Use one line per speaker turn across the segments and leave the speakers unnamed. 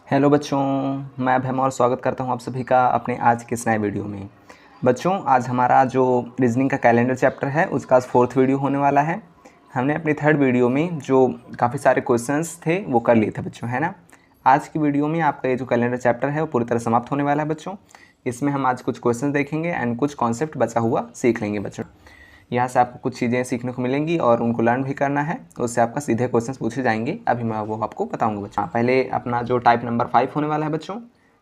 Hello बच्चों, मैं अभय और स्वागत करता हूं आप सभी का अपने आज के इस नए वीडियो में। बच्चों, आज हमारा जो रीजनिंग का कैलेंडर चैप्टर है उसका आज 4th वीडियो होने वाला है। हमने अपनी 3rd वीडियो में जो काफ़ी सारे क्वेश्चंस थे वो कर लिए थे बच्चों, है ना। आज की वीडियो में आपका ये जो कैलेंडर चैप्टर है वो पूरी तरह समाप्त होने वाला है बच्चों। इसमें हम आज कुछ क्वेश्चन देखेंगे एंड कुछ कॉन्सेप्ट बचा हुआ सीख लेंगे बच्चों। यहाँ से आपको कुछ चीज़ें सीखने को मिलेंगी और उनको लर्न भी करना है, उससे आपका सीधे क्वेश्चन पूछे जाएंगे। अभी मैं वो आपको बताऊंगा बच्चों। पहले अपना जो टाइप नंबर 5 होने वाला है बच्चों,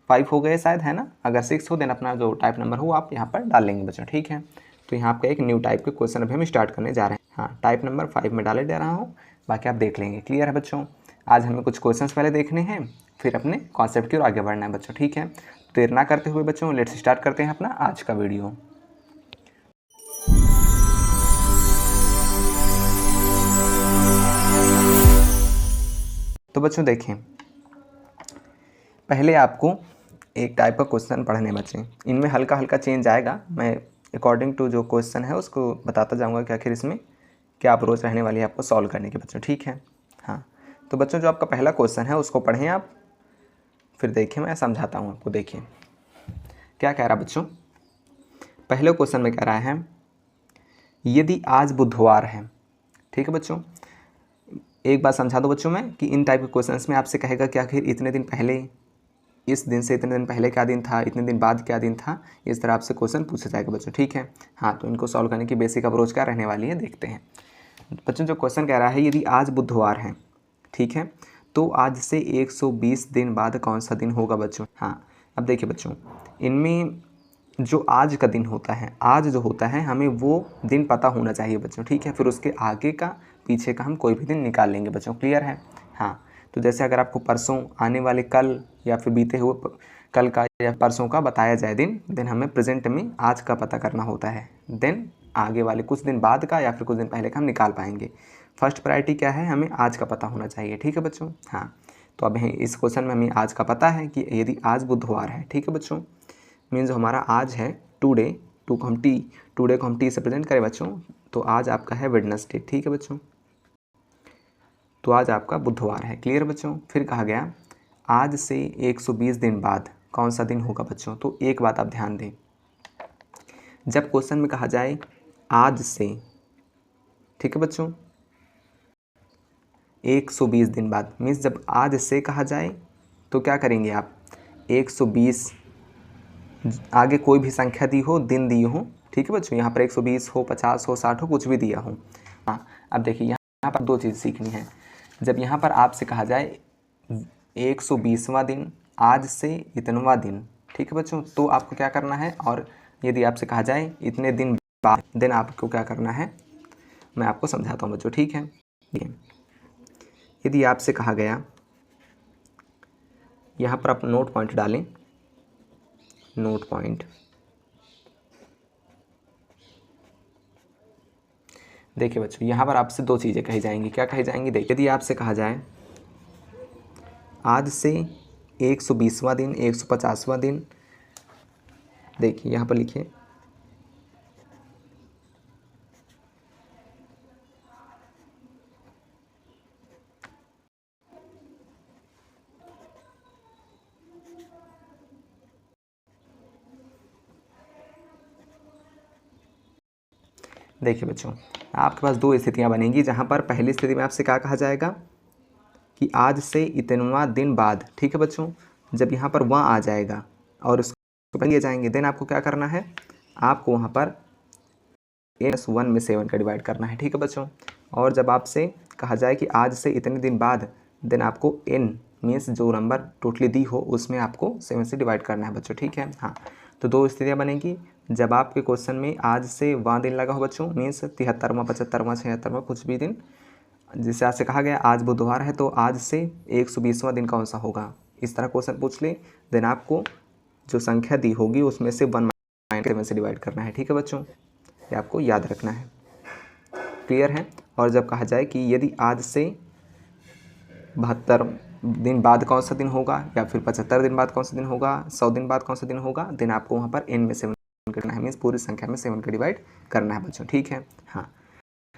5 हो गए शायद, है ना। अगर 6 हो देन अपना जो टाइप नंबर हो आप यहाँ पर डाल लेंगे बच्चों, ठीक है। तो यहाँ आपका एक न्यू टाइप के क्वेश्चन अभी हम स्टार्ट करने जा रहे हैं। हाँ, टाइप नंबर 5 में डाले दे रहा हूँ, बाकी आप देख लेंगे। क्लियर है बच्चों। आज हमें कुछ क्वेश्चन पहले देखने हैं, फिर अपने कॉन्सेप्ट की ओर आगे बढ़ना है बच्चों, ठीक है। देर ना करते हुए बच्चों लेट्स स्टार्ट करते हैं अपना आज का वीडियो। तो बच्चों देखें, पहले आपको एक टाइप का क्वेश्चन पढ़ने बच्चे, इनमें हल्का हल्का चेंज आएगा। मैं अकॉर्डिंग टू जो क्वेश्चन है उसको बताता जाऊंगा कि आखिर इसमें क्या अप्रोच रहने वाली है आपको सॉल्व करने की बच्चों, ठीक है। हाँ, तो बच्चों जो आपका पहला क्वेश्चन है उसको पढ़ें आप, फिर देखिए मैं समझाता हूँ आपको। देखिए क्या कह रहा बच्चों, पहले क्वेश्चन में कह रहा है यदि आज बुधवार है, ठीक है बच्चों। एक बात समझा दो बच्चों मैं कि इन टाइप के क्वेश्चंस में आपसे कहेगा कि आखिर इतने दिन पहले, इस दिन से इतने दिन पहले क्या दिन था, इतने दिन बाद क्या दिन था, इस तरह आपसे क्वेश्चन पूछा जाएगा बच्चों, ठीक है। हाँ, तो इनको सॉल्व करने की बेसिक अप्रोच क्या रहने वाली है देखते हैं बच्चों। जो क्वेश्चन कह रहा है यदि आज बुधवार है, ठीक है, तो आज से 120 दिन बाद कौन सा दिन होगा बच्चों। हाँ, अब देखिए बच्चों, इनमें जो आज का दिन होता है, आज जो होता है हमें वो दिन पता होना चाहिए बच्चों, ठीक है। फिर उसके आगे का पीछे का हम कोई भी दिन निकाल लेंगे बच्चों, क्लियर है। हाँ, तो जैसे अगर आपको परसों आने वाले कल या फिर बीते हुए कल का या परसों का बताया जाए दिन, देन हमें प्रेजेंट में आज का पता करना होता है, देन आगे वाले कुछ दिन बाद का या फिर कुछ दिन पहले का हम निकाल पाएंगे। फर्स्ट प्रायोरिटी क्या है, हमें आज का पता होना चाहिए, ठीक है बच्चों। हाँ, तो अब इस क्वेश्चन में हमें आज का पता है कि यदि आज बुधवार है, ठीक है बच्चों, मीन्स हमारा आज है टुडे, टुडे को हम टी से प्रेजेंट करें बच्चों, तो आज आपका है वेडनेसडे, ठीक है बच्चों। तो आज आपका बुधवार है, क्लियर बच्चों। फिर कहा गया आज से 120 दिन बाद कौन सा दिन होगा बच्चों। तो एक बात आप ध्यान दें, जब क्वेश्चन में कहा जाए आज से, ठीक है बच्चों, 120 दिन बाद, मीन्स जब आज से कहा जाए तो क्या करेंगे आप, 120 आगे कोई भी संख्या दी हो, दिन दी हो, ठीक है बच्चों। यहाँ पर 120 हो, 50 हो, 60 हो, कुछ भी दिया हो। हाँ, अब देखिए यहाँ पर दो चीज़ सीखनी है। जब यहाँ पर आपसे कहा जाए 120वां दिन, आज से इतनवां दिन, ठीक है बच्चों, तो आपको क्या करना है। और यदि आपसे कहा जाए इतने दिन बाद, देन आपको क्या करना है, मैं आपको समझाता हूँ बच्चों, ठीक है। यदि आपसे कहा गया, यहाँ पर आप नोट पॉइंट डालें, नोट पॉइंट। देखिए बच्चों, यहाँ पर आपसे दो चीज़ें कही जाएंगी। क्या कही जाएंगी, देखिए यदि आपसे कहा जाए आज से 120वां दिन, 150वां दिन, देखिए यहाँ पर लिखिए, देखिए बच्चों, आपके पास दो स्थितियाँ बनेंगी, जहाँ पर पहली स्थिति में आपसे क्या कहा जाएगा कि आज से इतनवां दिन बाद, ठीक है बच्चों। जब यहाँ पर वहाँ आ जाएगा और उसको पहले जाएंगे, देन आपको क्या करना है, आपको वहाँ पर -1 में 7 का डिवाइड करना है, ठीक है बच्चों। और जब आपसे कहा जाए कि आज से इतने दिन बाद, देन आपको n मीन्स जो नंबर टोटली दी हो उसमें आपको 7 से डिवाइड करना है बच्चों, ठीक है। हाँ, तो दो स्थितियाँ बनेंगी। जब आपके क्वेश्चन में आज से वहाँ दिन लगा हो बच्चों, मीन्स 73वां, 75वां, 76वां, कुछ भी दिन, जिससे आपसे कहा गया आज बुधवार है तो आज से 120वां दिन कौन सा होगा, इस तरह क्वेश्चन पूछ ले, देन आपको जो संख्या दी होगी उसमें से 1 -7 से डिवाइड करना है, ठीक है बच्चों। ये आपको याद रखना है, क्लियर है। और जब कहा जाए कि यदि आज से 72 दिन बाद कौन सा दिन होगा, या फिर 75 दिन बाद कौन सा दिन होगा, 100 दिन बाद कौन सा दिन होगा, देन आपको वहाँ पर n में 7 करना है, मीन्स पूरी संख्या में 7 का डिवाइड करना है बच्चों, ठीक है। हाँ,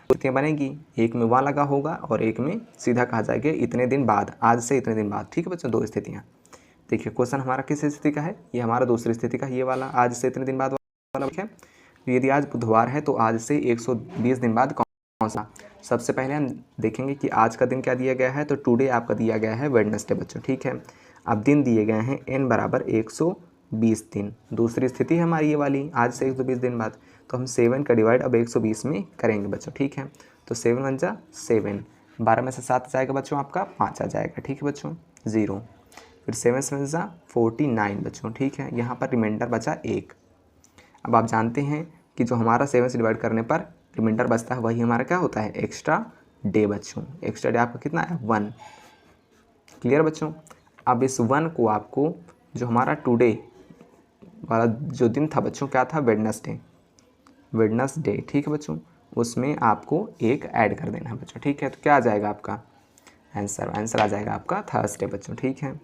स्थितियाँ बनेगी, एक में वहाँ लगा होगा और एक में सीधा कहा जाएगा इतने दिन बाद, आज से इतने दिन बाद, ठीक है बच्चों, दो स्थितियाँ। देखिए क्वेश्चन हमारा किस स्थिति का है, ये हमारा दूसरी स्थिति का, ये वाला आज से इतने दिन बाद वाला है। तो यदि आज बुधवार है तो आज से 120 दिन बाद कौन सा। सबसे पहले हम देखेंगे कि आज का दिन क्या दिया गया है, तो टुडे आपका दिया गया है वेडनेसडे बच्चों, ठीक है। अब दिन दिए गए हैं n बराबर 120 दिन। दूसरी स्थिति है हमारी ये वाली, आज से 120 दिन बाद, तो हम 7 का डिवाइड अब 120 में करेंगे बच्चों, ठीक है। तो 7 × 7, 12 में से 7 जाएगा बच्चों, आपका 5 आ जाएगा, ठीक है बच्चों, 0। फिर 7 7 49 बच्चों, ठीक है। यहाँ पर रिमाइंडर बचा 1। अब आप जानते हैं कि जो हमारा 7 से डिवाइड करने पर रिमाइंडर बचता है वही हमारा क्या होता है, एक्स्ट्रा डे बच्चों। एक्स्ट्रा डे आपका कितना है, 1। क्लियर बच्चों। अब इस 1 को आपको जो हमारा टुडे वाला जो दिन था बच्चों, क्या था, वेडनेसडे, ठीक है बच्चों, उसमें आपको एक ऐड कर देना है बच्चों, ठीक है। तो क्या आ जाएगा आपका आंसर आ जाएगा आपका थर्सडे बच्चों, ठीक है।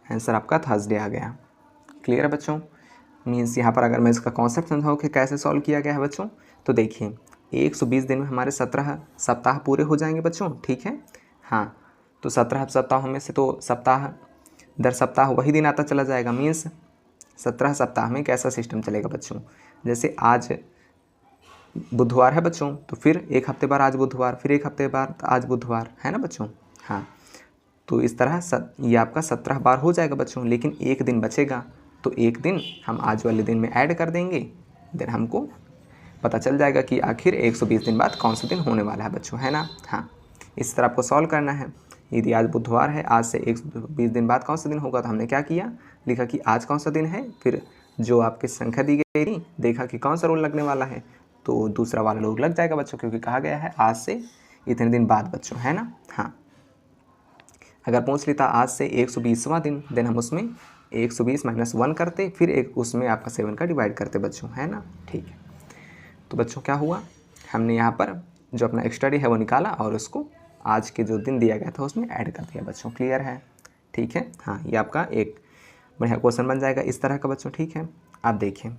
आंसर आपका थर्सडे आ गया। क्लियर है बच्चों। मीन्स यहाँ पर अगर मैं इसका कॉन्सेप्ट समझाऊँ कि कैसे सॉल्व किया गया है बच्चों, तो देखिए 120 दिन में हमारे 17 सप्ताह पूरे हो जाएंगे बच्चों, ठीक है। हाँ, तो 17 सप्ताहों में से तो सप्ताह दर सप्ताह वही दिन आता चला जाएगा। मीन्स 17 सप्ताह में कैसा सिस्टम चलेगा बच्चों, जैसे आज बुधवार है बच्चों, तो फिर एक हफ्ते बाद आज बुधवार, फिर एक हफ्ते बाद आज बुधवार, है ना बच्चों। हाँ, तो इस तरह ये आपका 17 बार हो जाएगा बच्चों, लेकिन एक दिन बचेगा, तो एक दिन हम आज वाले दिन में ऐड कर देंगे, देन हमको पता चल जाएगा कि आखिर 120 दिन बाद कौन सा दिन होने वाला है बच्चों, है ना। हाँ, इस तरह आपको सॉल्व करना है। यदि आज बुधवार है, आज से 120 दिन बाद कौन सा दिन होगा, तो हमने क्या किया, लिखा कि आज कौन सा दिन है, फिर जो आपकी संख्या दी गई थी देखा कि कौन सा रूल लगने वाला है, तो दूसरा वाला रूल लग जाएगा बच्चों, क्योंकि कहा गया है आज से इतने दिन बाद बच्चों, है ना। हाँ, अगर पूछ लेता आज से 120वां दिन, देन हम उसमें 120 - 1 करते, फिर एक उसमें आपका 7 का डिवाइड करते बच्चों, है ना। ठीक है, तो बच्चों क्या हुआ, हमने यहाँ पर जो अपना एक्स्ट्रा डे है वो निकाला और उसको आज के जो दिन दिया गया था उसमें ऐड कर दिया बच्चों। क्लियर है, ठीक है। हाँ, ये आपका एक बढ़िया क्वेश्चन बन जाएगा इस तरह का बच्चों, ठीक है। आप देखिए,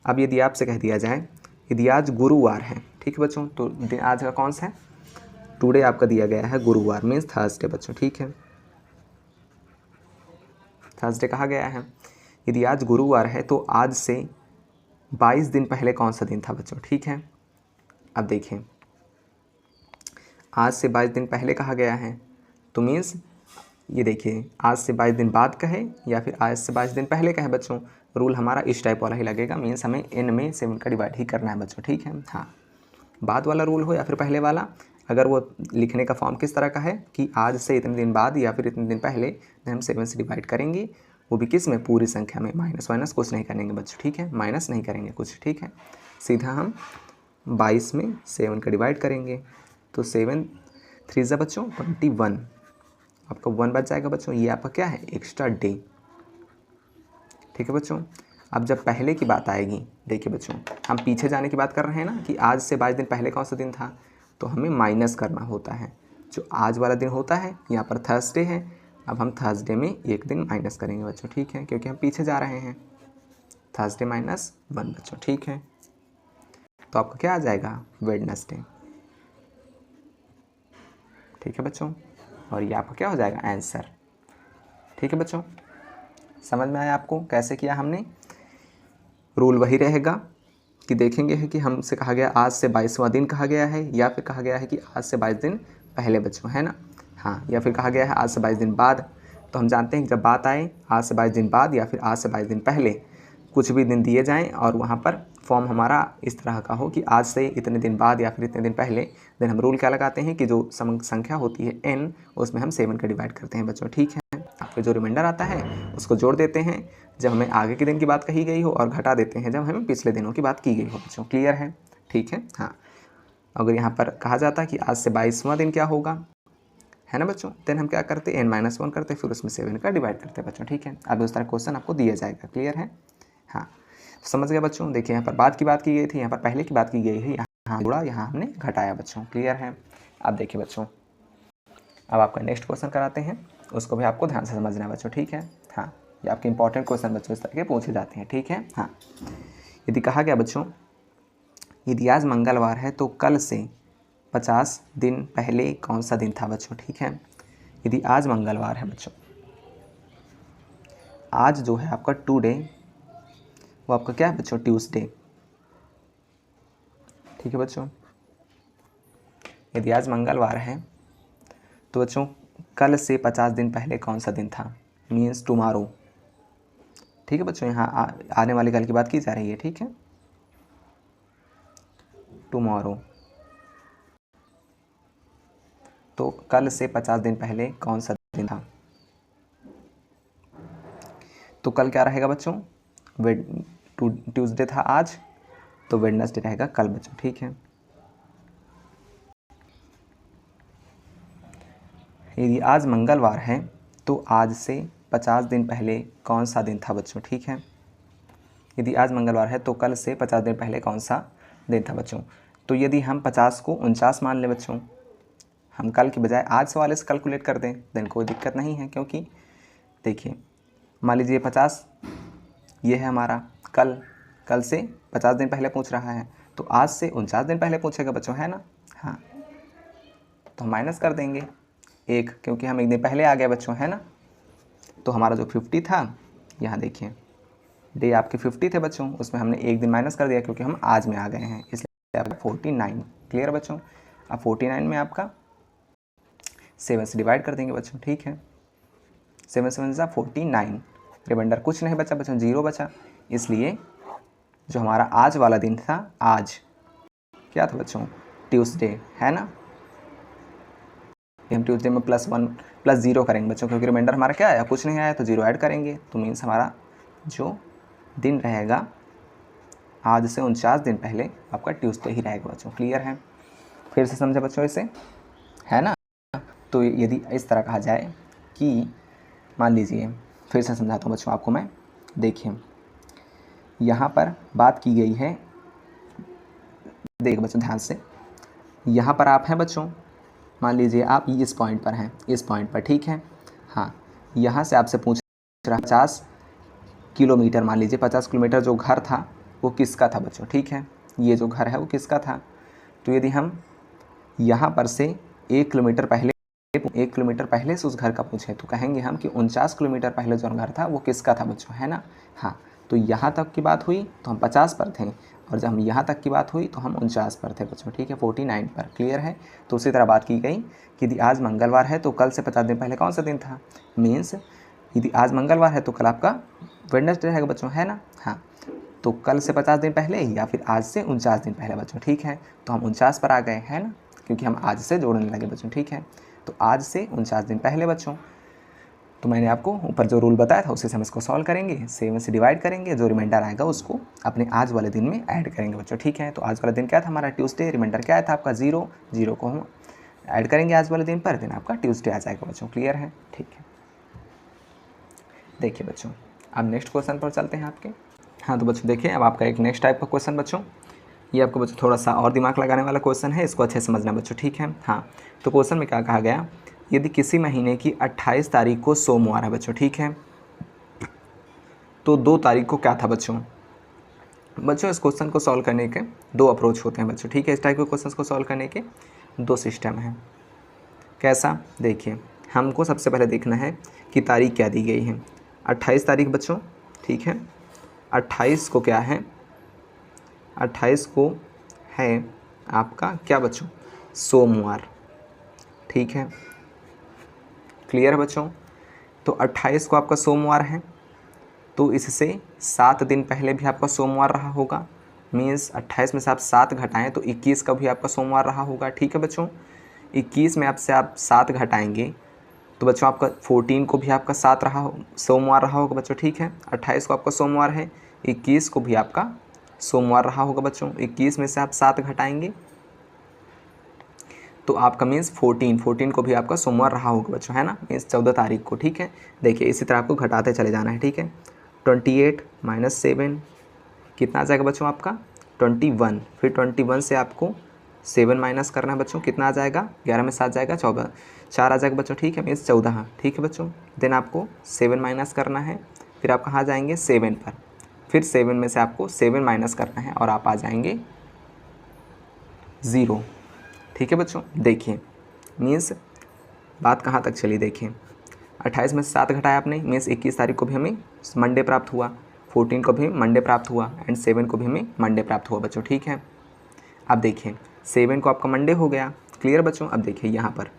अब यदि आपसे कह दिया जाए यदि आज गुरुवार है, ठीक है बच्चों, तो दिन आज का कौन सा है, टुडे आपका दिया गया है गुरुवार, मीन्स थर्सडे बच्चों, ठीक है। थर्सडे कहा गया है। यदि आज गुरुवार है तो आज से 22 दिन पहले कौन सा दिन था बच्चों, ठीक है। अब देखें, आज से 22 दिन पहले कहा गया है, तो मीन्स ये देखिए आज से 22 दिन बाद का है या फिर आज से 22 दिन पहले का है बच्चों, रूल हमारा इस टाइप वाला ही लगेगा। मीन्स हमें n में 7 का डिवाइड ही करना है बच्चों, ठीक है। हाँ, बाद वाला रूल हो या फिर पहले वाला, अगर वो लिखने का फॉर्म किस तरह का है कि आज से इतने दिन बाद या फिर इतने दिन पहले, देन हम 7 से डिवाइड करेंगे, वो भी किस में, पूरी संख्या में, माइनस वाइनस कुछ नहीं करेंगे बच्चों, ठीक है। माइनस नहीं करेंगे कुछ, ठीक है। सीधा हम 22 में 7 का डिवाइड करेंगे, तो 7 3 बच्चों 21, आपका 1 बच जाएगा बच्चों। ये आपका क्या है, एक्स्ट्रा डे, ठीक है बच्चों। अब जब पहले की बात आएगी, देखिए बच्चों हम पीछे जाने की बात कर रहे हैं ना कि आज से 22 दिन पहले कौन सा दिन था, तो हमें माइनस करना होता है। जो आज वाला दिन होता है, यहाँ पर थर्सडे है, अब हम थर्सडे में एक दिन माइनस करेंगे बच्चों, ठीक है, क्योंकि हम पीछे जा रहे हैं। थर्सडे -1 बच्चों, ठीक है। तो आपका क्या आ जाएगा, वेडनेसडे, ठीक है बच्चों। और ये आपका क्या हो जाएगा, आंसर, ठीक है बच्चों। समझ में आया आपको कैसे किया हमने। रूल वही रहेगा कि देखेंगे है कि हमसे कहा गया आज से 22वां दिन कहा गया है, या फिर कहा गया है कि आज से 22 दिन पहले बच्चों, है ना। हाँ, या फिर कहा गया है आज से 22 दिन बाद। तो हम जानते हैं कि जब बात आए आज से 22 दिन बाद या फिर आज से 22 दिन पहले, कुछ भी दिन दिए जाएं और वहाँ पर फॉर्म हमारा इस तरह का हो कि आज से इतने दिन बाद या फिर इतने दिन पहले, देन हम रूल क्या लगाते हैं कि जो संख्या होती है n, उसमें हम 7 का डिवाइड करते हैं बच्चों, ठीक है। आपको जो रिमाइंडर आता है उसको जोड़ देते हैं जब हमें आगे के दिन की बात कही गई हो, और घटा देते हैं जब हमें पिछले दिनों की बात की गई हो बच्चों। क्लियर है, ठीक है। हाँ, अगर यहाँ पर कहा जाता है कि आज से 22वां दिन क्या होगा, है ना बच्चों, देन हम क्या करते, n-1 करते, फिर उसमें 7 का डिवाइड करते बच्चों, ठीक है। अब उस तरह क्वेश्चन आपको दिया जाएगा। क्लियर है, हाँ, समझ गया बच्चों। देखिए यहाँ पर बाद की बात की गई थी, यहाँ पर पहले की बात की गई है, यहाँ जुड़ा, यहाँ हमने घटाया बच्चों। क्लियर है। अब देखिए बच्चों, अब आपका नेक्स्ट क्वेश्चन कराते हैं, उसको भी आपको ध्यान से समझना है बच्चों, ठीक है। हाँ, ये आपके इंपॉर्टेंट क्वेश्चन बच्चों इस तरह के पूछे जाते हैं, ठीक है। हाँ, यदि कहा गया बच्चों, यदि आज मंगलवार है तो कल से 50 दिन पहले कौन सा दिन था बच्चों, ठीक है। यदि आज मंगलवार है बच्चों, आज जो है आपका टुडे वो आपका क्या है बच्चों, ट्यूसडे। ठीक है बच्चों, यदि आज मंगलवार है तो बच्चों कल से 50 दिन पहले कौन सा दिन था, मीन्स टुमारो। ठीक है बच्चों, यहाँ आने वाले कल की बात की जा रही है। ठीक है, टुमारो। तो कल से 50 दिन पहले कौन सा दिन था, तो कल क्या रहेगा बच्चों, ट्यूसडे था आज, तो वेडनेसडे रहेगा कल बच्चों। ठीक है, यदि आज मंगलवार है तो आज से 50 दिन पहले कौन सा दिन था बच्चों। ठीक है, यदि आज मंगलवार है तो कल से 50 दिन पहले कौन सा दिन था बच्चों। तो यदि हम 50 को 49 मान लें बच्चों, हम कल के बजाय आज वाले से कैलकुलेट कर दें, देन कोई दिक्कत नहीं है। क्योंकि देखिए, मान लीजिए 50 ये है हमारा कल से 50 दिन पहले पूछ रहा है, तो आज से 49 दिन पहले पूछेगा बच्चों, है ना। हाँ, तो हम माइनस कर देंगे एक, क्योंकि हम एक दिन पहले आ गए बच्चों, है ना। तो हमारा जो 50 था, यहाँ देखिए डे आपके 50 थे बच्चों, उसमें हमने एक दिन माइनस कर दिया क्योंकि हम आज में आ गए हैं, इसलिए आपका 49। क्लियर बच्चों, अब 49 में आपका 7 से डिवाइड कर देंगे बच्चों। ठीक है, 7 7 जा 49, रिमाइंडर कुछ नहीं बचा बच्चों, 0 बचा। इसलिए जो हमारा आज वाला दिन था, आज क्या था बच्चों, ट्यूसडे, है ना। हम ट्यूसडे में +1 +0 करेंगे बच्चों, क्योंकि रिमाइंडर हमारा क्या आया, कुछ नहीं आया, तो 0 ऐड करेंगे। तो मीन्स हमारा जो दिन रहेगा आज से 49 दिन पहले आपका ट्यूसडे ही रहेगा बच्चों। क्लियर है, फिर से समझे बच्चों इसे, है ना। तो यदि इस तरह कहा जाए कि मान लीजिए, फिर से समझाता हूँ बच्चों आपको मैं, देखिए यहाँ पर बात की गई है, देख बच्चों ध्यान से, यहाँ पर आप हैं बच्चों, मान लीजिए आप इस पॉइंट पर हैं, इस पॉइंट पर। ठीक है, हाँ, यहाँ से आपसे पूछ रहा 50 किलोमीटर, मान लीजिए 50 किलोमीटर जो घर था वो किसका था बच्चों। ठीक है, ये जो घर है वो किसका था। तो यदि हम यहाँ पर से 1 किलोमीटर पहले से उस घर का पूछें, तो कहेंगे हम कि 49 किलोमीटर पहले जो घर था वो किसका था बच्चों, है ना। हाँ, तो यहाँ तक की बात हुई तो हम 50 पर थे, और जब हम यहाँ तक की बात हुई तो हम 49 पर थे बच्चों। ठीक है, 49 पर। क्लियर है, तो उसी तरह बात की गई कि यदि आज मंगलवार है तो कल से 50 दिन पहले कौन सा दिन था, मीन्स यदि आज मंगलवार है तो कल आपका वेडनेसडे रहेगा बच्चों, है ना। हाँ, तो कल से 50 दिन पहले या फिर आज से 49 दिन पहले बच्चों। ठीक है, तो हम 49 पर आ गए, है ना, क्योंकि हम आज से जोड़ने लगे बच्चों। ठीक है, तो आज से 49 दिन पहले बच्चों। तो मैंने आपको ऊपर जो रूल बताया था उसी से हम इसको सॉल्व करेंगे, 7 से डिवाइड करेंगे, जो रिमाइंडर आएगा उसको अपने आज वाले दिन में ऐड करेंगे बच्चों। ठीक है, तो आज वाला दिन क्या था हमारा, ट्यूसडे, रिमाइंडर क्या था आपका 0, 0 को हम ऐड करेंगे आज वाले दिन पर, दिन आपका ट्यूसडे आ जाएगा बच्चों। क्लियर है, ठीक है। देखिए बच्चों, अब नेक्स्ट क्वेश्चन पर चलते हैं आपके। हाँ, तो बच्चों देखिए, अब आपका एक नेक्स्ट टाइप का क्वेश्चन बच्चों, ये आपको बच्चों थोड़ा सा और दिमाग लगाने वाला क्वेश्चन है, इसको अच्छे से समझना बच्चों। ठीक है, हाँ, तो क्वेश्चन में क्या कहा गया, यदि किसी महीने की 28 तारीख को सोमवार है बच्चों। ठीक है, तो 2 तारीख को क्या था बच्चों। बच्चों इस क्वेश्चन को सॉल्व करने के 2 अप्रोच होते हैं बच्चों। ठीक है, इस टाइप के क्वेश्चन को सॉल्व करने के 2 सिस्टम हैं। कैसा, देखिए, हमको सबसे पहले देखना है कि तारीख क्या दी गई है, 28 तारीख बच्चों। ठीक है, 28 को क्या है, 28 को है आपका क्या बच्चों, सोमवार। ठीक है, क्लियर है बच्चों। तो 28 को आपका सोमवार है, तो इससे 7 दिन पहले भी आपका सोमवार रहा होगा, मीन्स 28 में से आप 7 घटाएं तो 21 का भी आपका सोमवार रहा होगा। ठीक है बच्चों, 21 में आपसे आप 7 घटाएंगे तो बच्चों आपका 14 को भी आपका 7 रहा सोमवार रहा होगा बच्चों। ठीक है, 28 को आपका सोमवार है, 21 को भी आपका सोमवार रहा होगा बच्चों। 21 में से आप 7 घटाएंगे तो आपका मीन्स 14 को भी आपका सोमवार रहा होगा बच्चों, है ना, मीन्स 14 तारीख को। ठीक है, देखिए इसी तरह आपको घटाते चले जाना है। ठीक है, 28 - 7 कितना आ जाएगा बच्चों आपका 21, फिर 21 से आपको 7 माइनस करना है बच्चों, कितना आ जाएगा 11 में 7 जाएगा 4 आ जाएगा बच्चों। ठीक है, मीन्स 14। ठीक है बच्चों, देन आपको 7 माइनस करना है, फिर आप कहाँ जाएंगे 7 पर, फिर 7 में से आपको 7 माइनस करना है और आप आ जाएंगे 0। ठीक है बच्चों, देखिए मीन्स बात कहाँ तक चली देखिए, 28 में से 7 घटाया आपने, मीन्स 21 तारीख को भी हमें मंडे प्राप्त हुआ, 14 को भी मंडे प्राप्त हुआ एंड 7 को भी हमें मंडे प्राप्त हुआ बच्चों, ठीक है। अब देखिए 7 को आपका मंडे हो गया, क्लियर बच्चों। अब देखिए यहाँ पर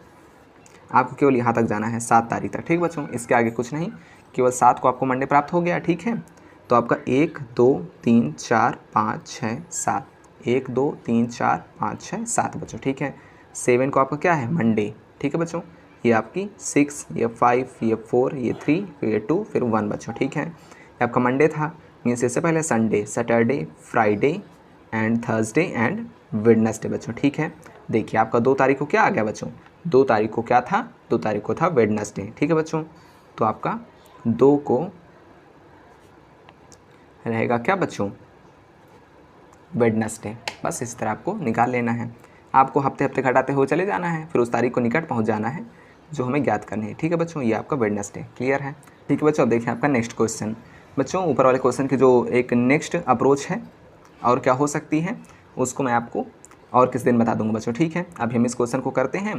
आपको केवल यहाँ तक जाना है 7 तारीख तक, ठीक बच्चों, इसके आगे कुछ नहीं, केवल 7 को आपको मंडे प्राप्त हो गया, ठीक है। तो आपका 1 2 3 4 5 6 7, 1 2 3 4 5 6 7 बच्चों, ठीक है। 7 को आपका क्या है मंडे, ठीक है बच्चों। ये आपकी 6, ये 5, ये 4, ये 3, फिर ये 2, फिर 1 बच्चों, ठीक है। ये आपका मंडे था, मीन्स इससे पहले Sunday, Saturday, Friday and Thursday and Wednesday बच्चों, ठीक है। देखिए आपका 2 तारीख को क्या आ गया बच्चों, 2 तारीख को क्या था, 2 तारीख को था वेडनेसडे, ठीक है बच्चों। तो आपका 2 को रहेगा क्या बच्चों, वेडनेसडे। बस इस तरह आपको निकाल लेना है, आपको हफ्ते हफ्ते घटाते हुए चले जाना है, फिर उस तारीख को निकट पहुंच जाना है जो हमें ज्ञात करनी है, ठीक है बच्चों। ये आपका वेडनेसडे, क्लियर है, ठीक है बच्चों। अब देखिए आपका नेक्स्ट क्वेश्चन बच्चों, ऊपर वाले क्वेश्चन की जो एक नेक्स्ट अप्रोच है और क्या हो सकती है उसको मैं आपको और किस दिन बता दूंगा बच्चों, ठीक है। अभी हम इस क्वेश्चन को करते हैं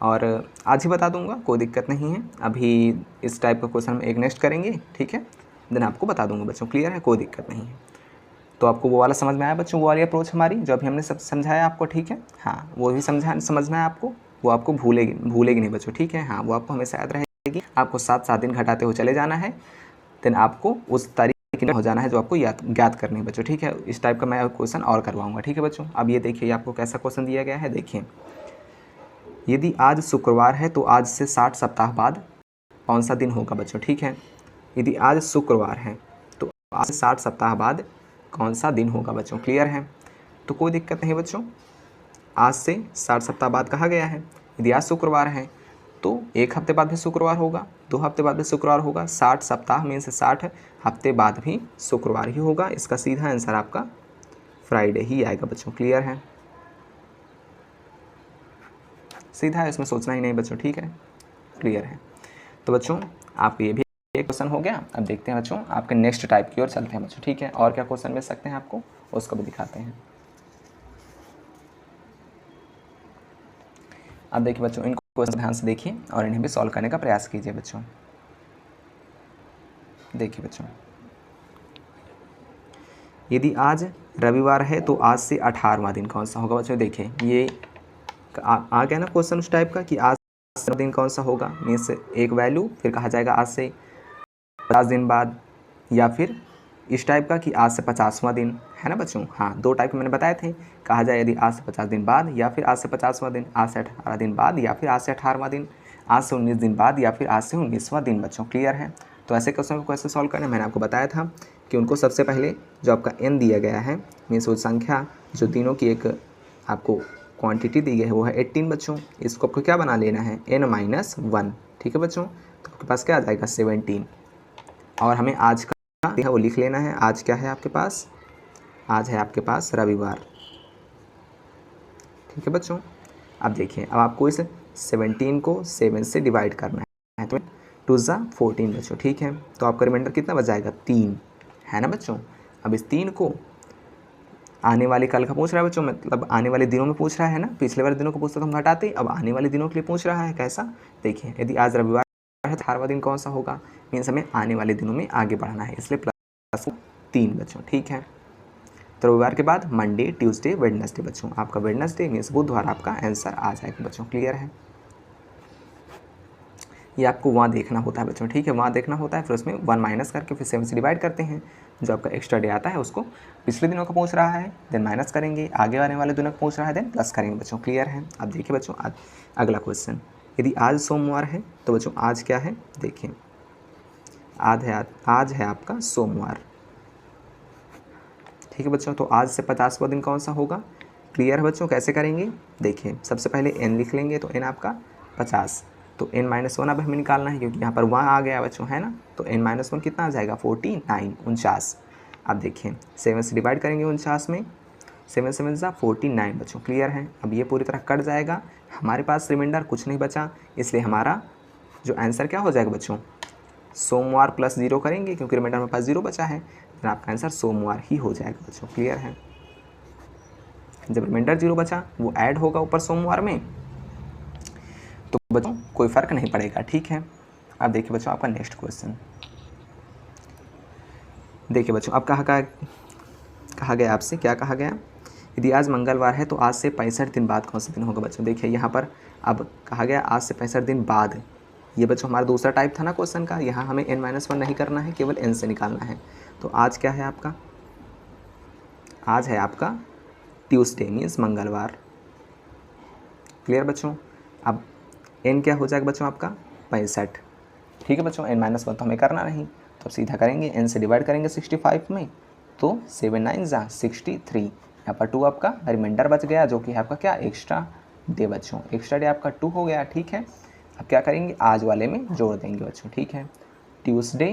और आज ही बता दूंगा, कोई दिक्कत नहीं है। अभी इस टाइप का क्वेश्चन हम एक नेक्स्ट करेंगे, ठीक है, देन आपको बता दूंगा बच्चों, क्लियर है, कोई दिक्कत नहीं है। तो आपको वो वाला समझ में आया बच्चों, वो वाली अप्रोच हमारी जो अभी हमने सब समझाया आपको, ठीक है। हाँ वो भी समझना है आपको, वो आपको भूलेगी नहीं बच्चों, ठीक है। हाँ वो आपको हमेशा याद रहेगी, आपको 7 दिन घटाते हुए चले जाना है, देन आपको उस तारीख हो जाना है जो आपको ज्ञात करनी है बच्चों, ठीक है। इस टाइप का मैं क्वेश्चन और करवाऊंगा, ठीक है बच्चों। अब ये देखिए आपको कैसा क्वेश्चन दिया गया है, देखिए यदि आज शुक्रवार है तो आज से 60 सप्ताह बाद कौन सा दिन होगा बच्चों, ठीक है। यदि आज शुक्रवार है तो आज से 60 सप्ताह बाद कौन सा दिन होगा बच्चों, क्लियर है। तो कोई दिक्कत नहीं बच्चों, आज से 60 सप्ताह बाद कहा गया है, यदि आज शुक्रवार है तो 1 हफ्ते बाद भी शुक्रवार होगा, 2 हफ्ते बाद भी शुक्रवार होगा, 60 सप्ताह में से 60 हफ्ते बाद भी शुक्रवार ही होगा। इसका सीधा आंसर आपका फ्राइडे ही आएगा बच्चों, क्लियर है, सीधा है, इसमें सोचना ही नहीं बच्चों, ठीक है, क्लियर है। तो बच्चों आप ये भी एक क्वेश्चन हो गया। अब देखते हैं बच्चों आपके नेक्स्ट टाइप की ओर चलते हैं बच्चों, ठीक है। और क्या क्वेश्चन मिल सकते हैं आपको उसको भी दिखाते हैं। अब देखिए बच्चों इनको क्वेश्चन ध्यान से देखिए और इन्हें भी सॉल्व करने का प्रयास कीजिए बच्चों। देखिए बच्चों, यदि आज रविवार है तो आज से 18वां दिन कौन सा होगा बच्चों। देखिए ये आ गया ना क्वेश्चन उस टाइप का कि आज से दिन कौन सा होगा, मीन्स एक वैल्यू, फिर कहा जाएगा आज से 50 दिन बाद, या फिर इस टाइप का कि आज से 50वां दिन, है ना बच्चों। हाँ 2 टाइप मैंने बताए थे, कहा जाए यदि आज से 50 दिन बाद या फिर आज से 50वां दिन, आज से 18 दिन बाद या फिर आज से 18वां दिन, आज से 19 दिन बाद या फिर आज से 19वां दिन बच्चों, क्लियर है। तो ऐसे क्वेश्चन को कैसे सॉल्व करना है मैंने आपको बताया था कि उनको सबसे पहले जो आपका n दिया गया है, मीन्स वो संख्या जो दिनों की एक आपको क्वांटिटी दी गई है वो है 18 बच्चों। इसको आपको क्या बना लेना है n-1, ठीक है बच्चों। तो आपके पास क्या आ जाएगा 17, और हमें आज का है वो लिख लेना है। आज क्या है आपके पास, आज है आपके पास रविवार, ठीक है बच्चों। अब देखिए अब आपको इस 17 को 7 से डिवाइड करना है, तो 2 × 14 बच्चों, ठीक है। तो आपका रिमाइंडर कितना बच जाएगा 3, है ना बच्चों। अब इस 3 को आने वाले कल का पूछ रहा है बच्चों, मतलब आने वाले दिनों में पूछ रहा है ना, पिछले वाले दिनों को पूछता तो हम घटाते, अब आने वाले दिनों के लिए पूछ रहा है। कैसा, देखिए यदि आज रविवार है तो 18वां दिन कौन सा होगा, मीन्स हमें आने वाले दिनों में आगे बढ़ना है, इसलिए प्लस 3 बच्चों, ठीक है। तो रविवार के बाद मंडे, ट्यूसडे, वेडनेसडे बच्चों, आपका वेडनेसडे मीन्स बुधवार आपका आंसर आ जाएगा बच्चों, क्लियर है। ये आपको वहाँ देखना होता है बच्चों, ठीक है, वहाँ देखना होता है, फिर उसमें 1 माइनस करके फिर 7 से डिवाइड करते हैं। जो आपका एक्स्ट्रा डे आता है उसको पिछले दिनों का पूछ रहा है देन माइनस करेंगे, आगे आने वाले दिनों का पूछ रहा है देन प्लस करेंगे बच्चों, क्लियर है। अब देखिए बच्चों अगला क्वेश्चन, यदि आज सोमवार है तो बच्चों आज क्या है, देखिए आज है आपका सोमवार, ठीक है बच्चों। तो आज से 50वां दिन कौन सा होगा, क्लियर है बच्चों। कैसे करेंगे, देखिए सबसे पहले n लिख लेंगे, तो n आपका 50, तो n-1 अब हमें निकालना है क्योंकि यहाँ पर 1 आ गया बच्चों, है ना। तो n-1 कितना आ जाएगा 49, 49। अब देखिए 7 से डिवाइड करेंगे 49 में, 7 7 × 49 बच्चों, क्लियर है। अब ये पूरी तरह कट जाएगा, हमारे पास रिमाइंडर कुछ नहीं बचा, इसलिए हमारा जो आंसर क्या हो जाएगा बच्चों, सोमवार प्लस 0 करेंगे क्योंकि रिमाइंडर हमारे पास 0 बचा है, तो आपका आंसर सोमवार ही हो जाएगा बच्चों, क्लियर है। जब रिमाइंडर 0 बचा वो ऐड होगा ऊपर सोमवार में, तो बच्चों कोई फ़र्क नहीं पड़ेगा, ठीक है। अब देखिए बच्चों आपका नेक्स्ट क्वेश्चन। देखिए बच्चों अब कहा गया आपसे, क्या कहा गया, यदि आज मंगलवार है तो आज से 65 दिन बाद कौन सा दिन होगा बच्चों। देखिए यहाँ पर अब कहा गया आज से 65 दिन बाद। ये बच्चों हमारा दूसरा टाइप था ना क्वेश्चन का, यहाँ हमें n-1 नहीं करना है, केवल n से निकालना है। तो आज क्या है आपका, आज है आपका ट्यूसडे मीन्स मंगलवार। क्लियर बच्चों। अब n क्या हो जाएगा बच्चों आपका 65, ठीक है बच्चों। n-1 तो हमें करना नहीं, तो सीधा करेंगे, n से डिवाइड करेंगे 65 में, तो 7 9 जा 63। यहाँ पर 2 आपका रिमाइंडर बच गया, जो कि है आपका क्या एक्स्ट्रा डे बच्चों। एक्स्ट्रा डे आपका 2 हो गया, ठीक है। अब क्या करेंगे, आज वाले में जोड़ देंगे बच्चों, ठीक है। Tuesday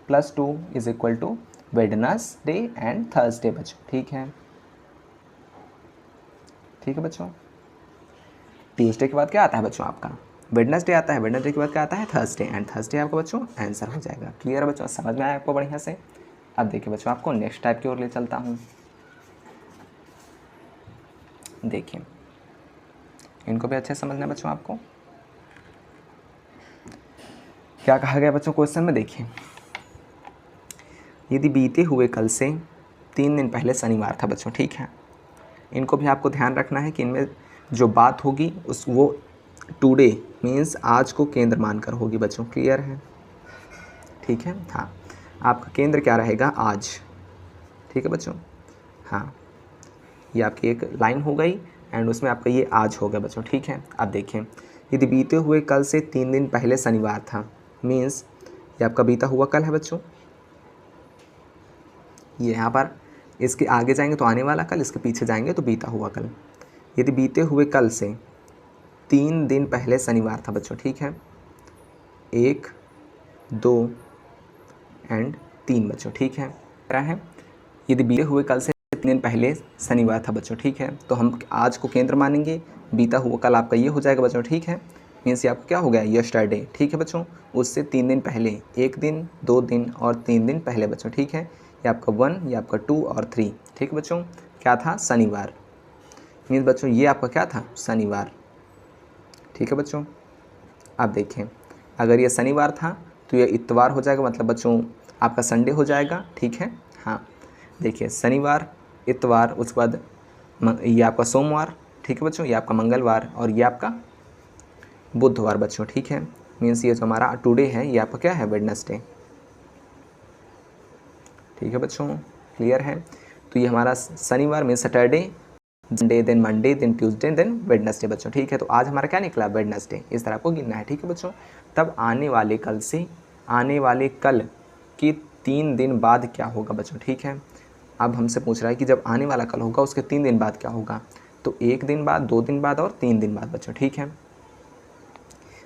plus 2 is equal to Wednesday and Thursday बच्चों, ठीक है। ठीक है बच्चों। ट्यूसडे के बाद क्या आता है बच्चों आपका वेडनेसडे आता है, वेडनेसडे के बाद क्या आता है थर्सडे, एंड थर्सडे आपका बच्चों आंसर हो जाएगा। क्लियर है बच्चों, समझ में आया आपको बढ़िया से। अब देखिए बच्चों आपको नेक्स्ट टाइप की ओर ले चलता हूँ। देखिए इनको भी अच्छे से समझना है बच्चों आपको। क्या कहा गया बच्चों क्वेश्चन में, देखिए यदि बीते हुए कल से 3 दिन पहले शनिवार था बच्चों, ठीक है। इनको भी आपको ध्यान रखना है कि इनमें जो बात होगी वो टुडे मीन्स आज को केंद्र मानकर होगी बच्चों। क्लियर है, ठीक है। हाँ, आपका केंद्र क्या रहेगा आज, ठीक है बच्चों। हाँ, ये आपकी एक लाइन हो गई एंड उसमें आपका ये आज हो गया बच्चों, ठीक है। अब देखें यदि बीते हुए कल से 3 दिन पहले शनिवार था, मीन्स ये आपका बीता हुआ कल है बच्चों। ये यहाँ पर इसके आगे जाएंगे तो आने वाला कल, इसके पीछे जाएंगे तो बीता हुआ कल। यदि बीते हुए कल से 3 दिन पहले शनिवार था बच्चों, ठीक है। 1 2 एंड 3 बच्चों, ठीक है। क्या है, यदि बीते हुए कल से 3 दिन पहले शनिवार था बच्चों, ठीक है, तो हम आज को केंद्र मानेंगे, बीता हुआ कल आपका ये हो जाएगा बच्चों, ठीक है। मीन्स ये आपका क्या हो गया यस्टरडे, ठीक है बच्चों। उससे 3 दिन पहले, 1 दिन 2 दिन और 3 दिन पहले बच्चों, ठीक है। ये आपका 1, ये आपका 2 और 3, ठीक है बच्चों। क्या था शनिवार, मीन्स बच्चों ये आपका क्या था शनिवार, ठीक है बच्चों। अब देखें अगर ये शनिवार था तो ये इतवार हो जाएगा, मतलब बच्चों आपका संडे हो जाएगा, ठीक है। हाँ, देखिए शनिवार इतवार, उसके बाद ये आपका सोमवार, ठीक है बच्चों, ये आपका मंगलवार और ये आपका बुधवार बच्चों, ठीक है। मीन्स ये जो हमारा टुडे है ये आपका क्या है वेडनेसडे, ठीक है बच्चों। क्लियर है। तो ये हमारा शनिवार means Saturday, Sunday then Monday then Tuesday then Wednesday बच्चों, ठीक है। तो आज हमारा क्या निकला वेडनेसडे, इस तरह आपको गिनना है, ठीक है बच्चों। तब आने वाले कल से, आने वाले कल के 3 दिन बाद क्या होगा बच्चों, ठीक है। अब हमसे पूछ रहा है कि जब आने वाला कल होगा उसके 3 दिन बाद क्या होगा, तो 1 दिन बाद, 2 दिन बाद और 3 दिन बाद बच्चों, ठीक है।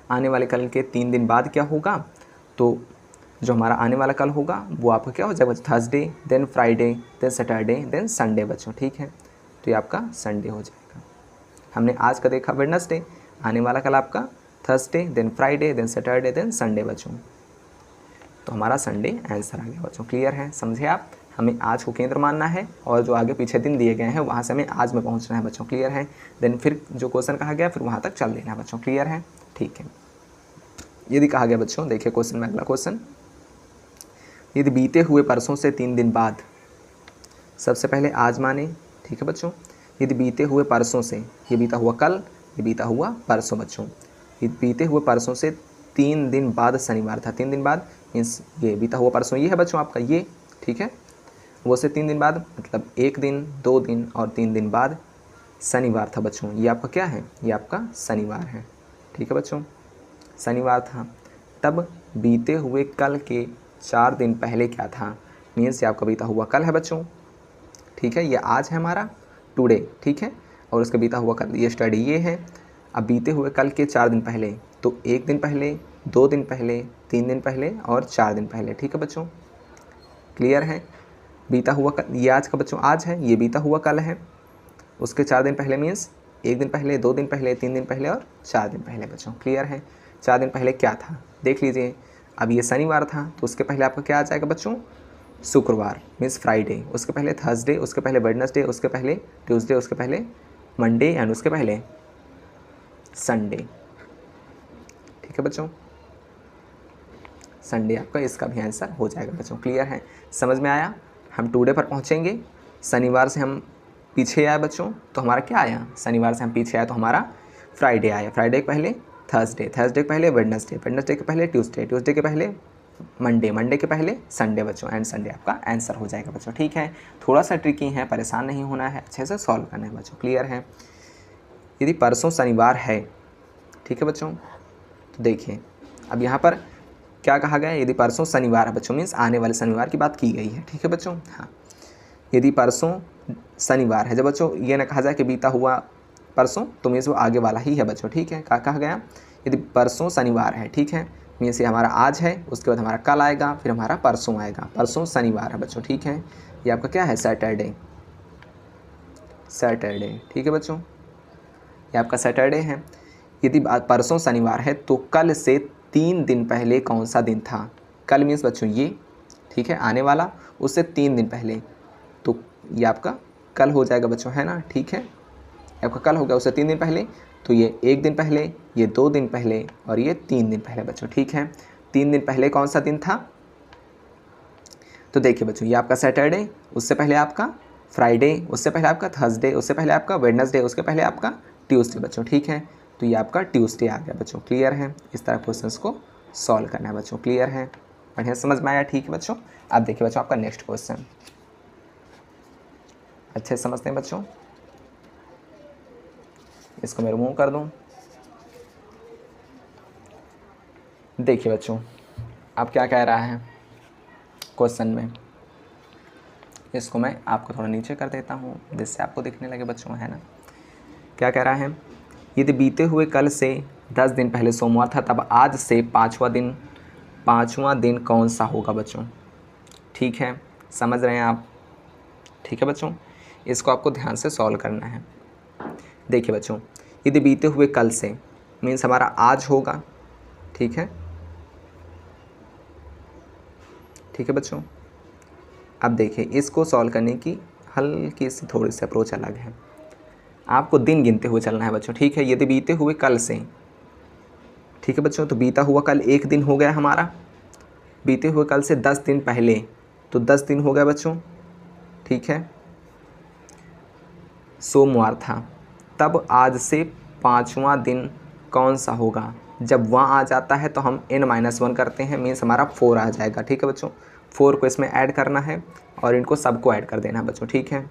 आने वाले कल के 3 दिन बाद क्या होगा, तो जो हमारा आने वाला कल होगा वो आपका क्या हो जाएगा बच्चों Thursday then Friday then Saturday then Sunday बच्चों, ठीक है। तो ये आपका संडे हो जाएगा। हमने आज का देखा वेडनेसडे, आने वाला कल आपका Thursday then Friday then Saturday then Sunday बच्चों। तो हमारा संडे आंसर आ गया बच्चों। क्लियर है, समझे आप। हमें आज को केंद्र मानना है और जो आगे पीछे दिन दिए गए हैं वहाँ से हमें आज में पहुँचना है बच्चों। क्लियर है। देन फिर जो क्वेश्चन कहा गया फिर वहाँ तक चल देना है बच्चों। क्लियर है, ठीक है। यदि कहा गया बच्चों, देखिए क्वेश्चन में अगला क्वेश्चन, यदि बीते हुए परसों से 3 दिन बाद, सबसे पहले आज माने, ठीक है बच्चों। यदि बीते हुए परसों से, ये बीता हुआ कल, ये बीता हुआ परसों बच्चों, ये बीते हुए परसों से 3 दिन बाद शनिवार था। 3 दिन बाद मीन्स ये बीता हुआ परसों ये है बच्चों आपका ये, ठीक है। वो से 3 दिन बाद मतलब 1 दिन 2 दिन और 3 दिन बाद शनिवार था बच्चों। ये आपका क्या है, ये आपका शनिवार है, ठीक है बच्चों। शनिवार था। तब बीते हुए कल के 4 दिन पहले क्या था, मीन्स ये आपका बीता हुआ कल है बच्चों, ठीक है। ये आज है हमारा टुडे, ठीक है। और उसका बीता हुआ कल ये स्टडी ये है। अब बीते हुए कल के 4 दिन पहले, तो 1 दिन पहले, 2 दिन पहले, 3 दिन पहले और 4 दिन पहले, ठीक है बच्चों। क्लियर है। बीता हुआ कल ये आज का बच्चों आज है, ये बीता हुआ कल है। उसके 4 दिन पहले मीन्स 1 दिन पहले, 2 दिन पहले, 3 दिन पहले और 4 दिन पहले बच्चों। क्लियर है। 4 दिन पहले क्या था देख लीजिए। अब ये शनिवार था तो उसके पहले आपका क्या आ जाएगा बच्चों शुक्रवार मीन्स फ्राइडे, उसके पहले थर्सडे, उसके पहले वेडनेसडे, उसके पहले ट्यूसडे, उसके पहले मंडे एंड उसके पहले संडे। ठीक है बच्चों, संडे आपका इसका भी आंसर हो जाएगा बच्चों। क्लियर है, समझ में आया। हम टुडे पर पहुँचेंगे। शनिवार से हम पीछे आए बच्चों तो हमारा क्या आया, शनिवार से हम पीछे आए तो हमारा फ्राइडे आया, फ्राइडे के पहले थर्सडे, थर्सडे के पहले वेडनेसडे, वेडनेसडे के पहले ट्यूसडे, ट्यूसडे के पहले मंडे, मंडे के पहले संडे बच्चों, एंड संडे आपका आंसर हो जाएगा बच्चों। ठीक है, थोड़ा सा ट्रिकी है, परेशान नहीं होना है, अच्छे से सॉल्व करना है बच्चों। क्लियर है। यदि परसों शनिवार है, ठीक है बच्चों, तो देखिए अब यहाँ पर क्या कहा गया है, यदि परसों शनिवार है बच्चों, मीन्स आने वाले शनिवार की बात की गई है। ठीक है बच्चों, हाँ, यदि परसों शनिवार है, जब बच्चों ये ना कहा जाए कि बीता हुआ परसों, तो मीन्स वो आगे वाला ही है बच्चों। ठीक है, क्या कहा गया, यदि परसों शनिवार है, ठीक है, मीन्स ये हमारा आज है, उसके बाद हमारा कल आएगा, फिर हमारा परसों आएगा, परसों शनिवार है बच्चों। ठीक है, ये आपका क्या है, सैटरडे, सैटरडे। ठीक है बच्चों, ये आपका सैटरडे है। यदि परसों शनिवार है तो कल से 3 दिन पहले कौन सा दिन था, कल मीन्स बच्चों ये, ठीक है, आने वाला, उससे 3 दिन पहले, तो ये आपका कल हो जाएगा बच्चों, है ना। ठीक है, आपका कल हो गया, उससे 3 दिन पहले, तो ये 1 दिन पहले, ये 2 दिन पहले और ये 3 दिन पहले बच्चों। ठीक है, 3 दिन पहले कौन सा दिन था, तो देखिए बच्चों ये आपका सैटरडे, उससे पहले आपका फ्राइडे, उससे पहले आपका थर्सडे, उससे पहले आपका वेडनेसडे, उसके पहले आपका ट्यूसडे बच्चों। ठीक है, तो ये आपका ट्यूसडे आ गया बच्चों। क्लियर है, इस तरह क्वेश्चंस को सॉल्व करना है बच्चों। क्लियर है, बढ़िया समझ में आया। ठीक है बच्चों, अब देखिए बच्चों आपका नेक्स्ट क्वेश्चन, अच्छे से समझते हैं बच्चों, इसको मैं रिमूव कर दूं। देखिए बच्चों अब क्या कह रहा है क्वेश्चन में, इसको मैं आपको थोड़ा नीचे कर देता हूँ जिससे आपको दिखने लगे बच्चों, है ना। क्या कह रहा है, यदि बीते हुए कल से 10 दिन पहले सोमवार था, तब आज से पाँचवां दिन कौन सा होगा बच्चों। ठीक है, समझ रहे हैं आप। ठीक है बच्चों, इसको आपको ध्यान से सॉल्व करना है। देखिए बच्चों, यदि बीते हुए कल से मीन्स हमारा आज होगा। ठीक है, ठीक है बच्चों, अब देखिए इसको सॉल्व करने की हल्की सी थोड़ी सी अप्रोच अलग है, आपको दिन गिनते हुए चलना है बच्चों। ठीक है, यदि बीते हुए कल से, ठीक है बच्चों, तो बीता हुआ कल 1 दिन हो गया हमारा, बीते हुए कल से 10 दिन पहले, तो 10 दिन हो गया बच्चों। ठीक है, सोमवार था, तब आज से 5वां दिन कौन सा होगा। जब वहाँ आ जाता है तो हम n-1 करते हैं, मीन्स हमारा 4 आ जाएगा। ठीक है बच्चों, 4 को इसमें ऐड करना है और इनको सबको ऐड कर देना है बच्चों। ठीक है,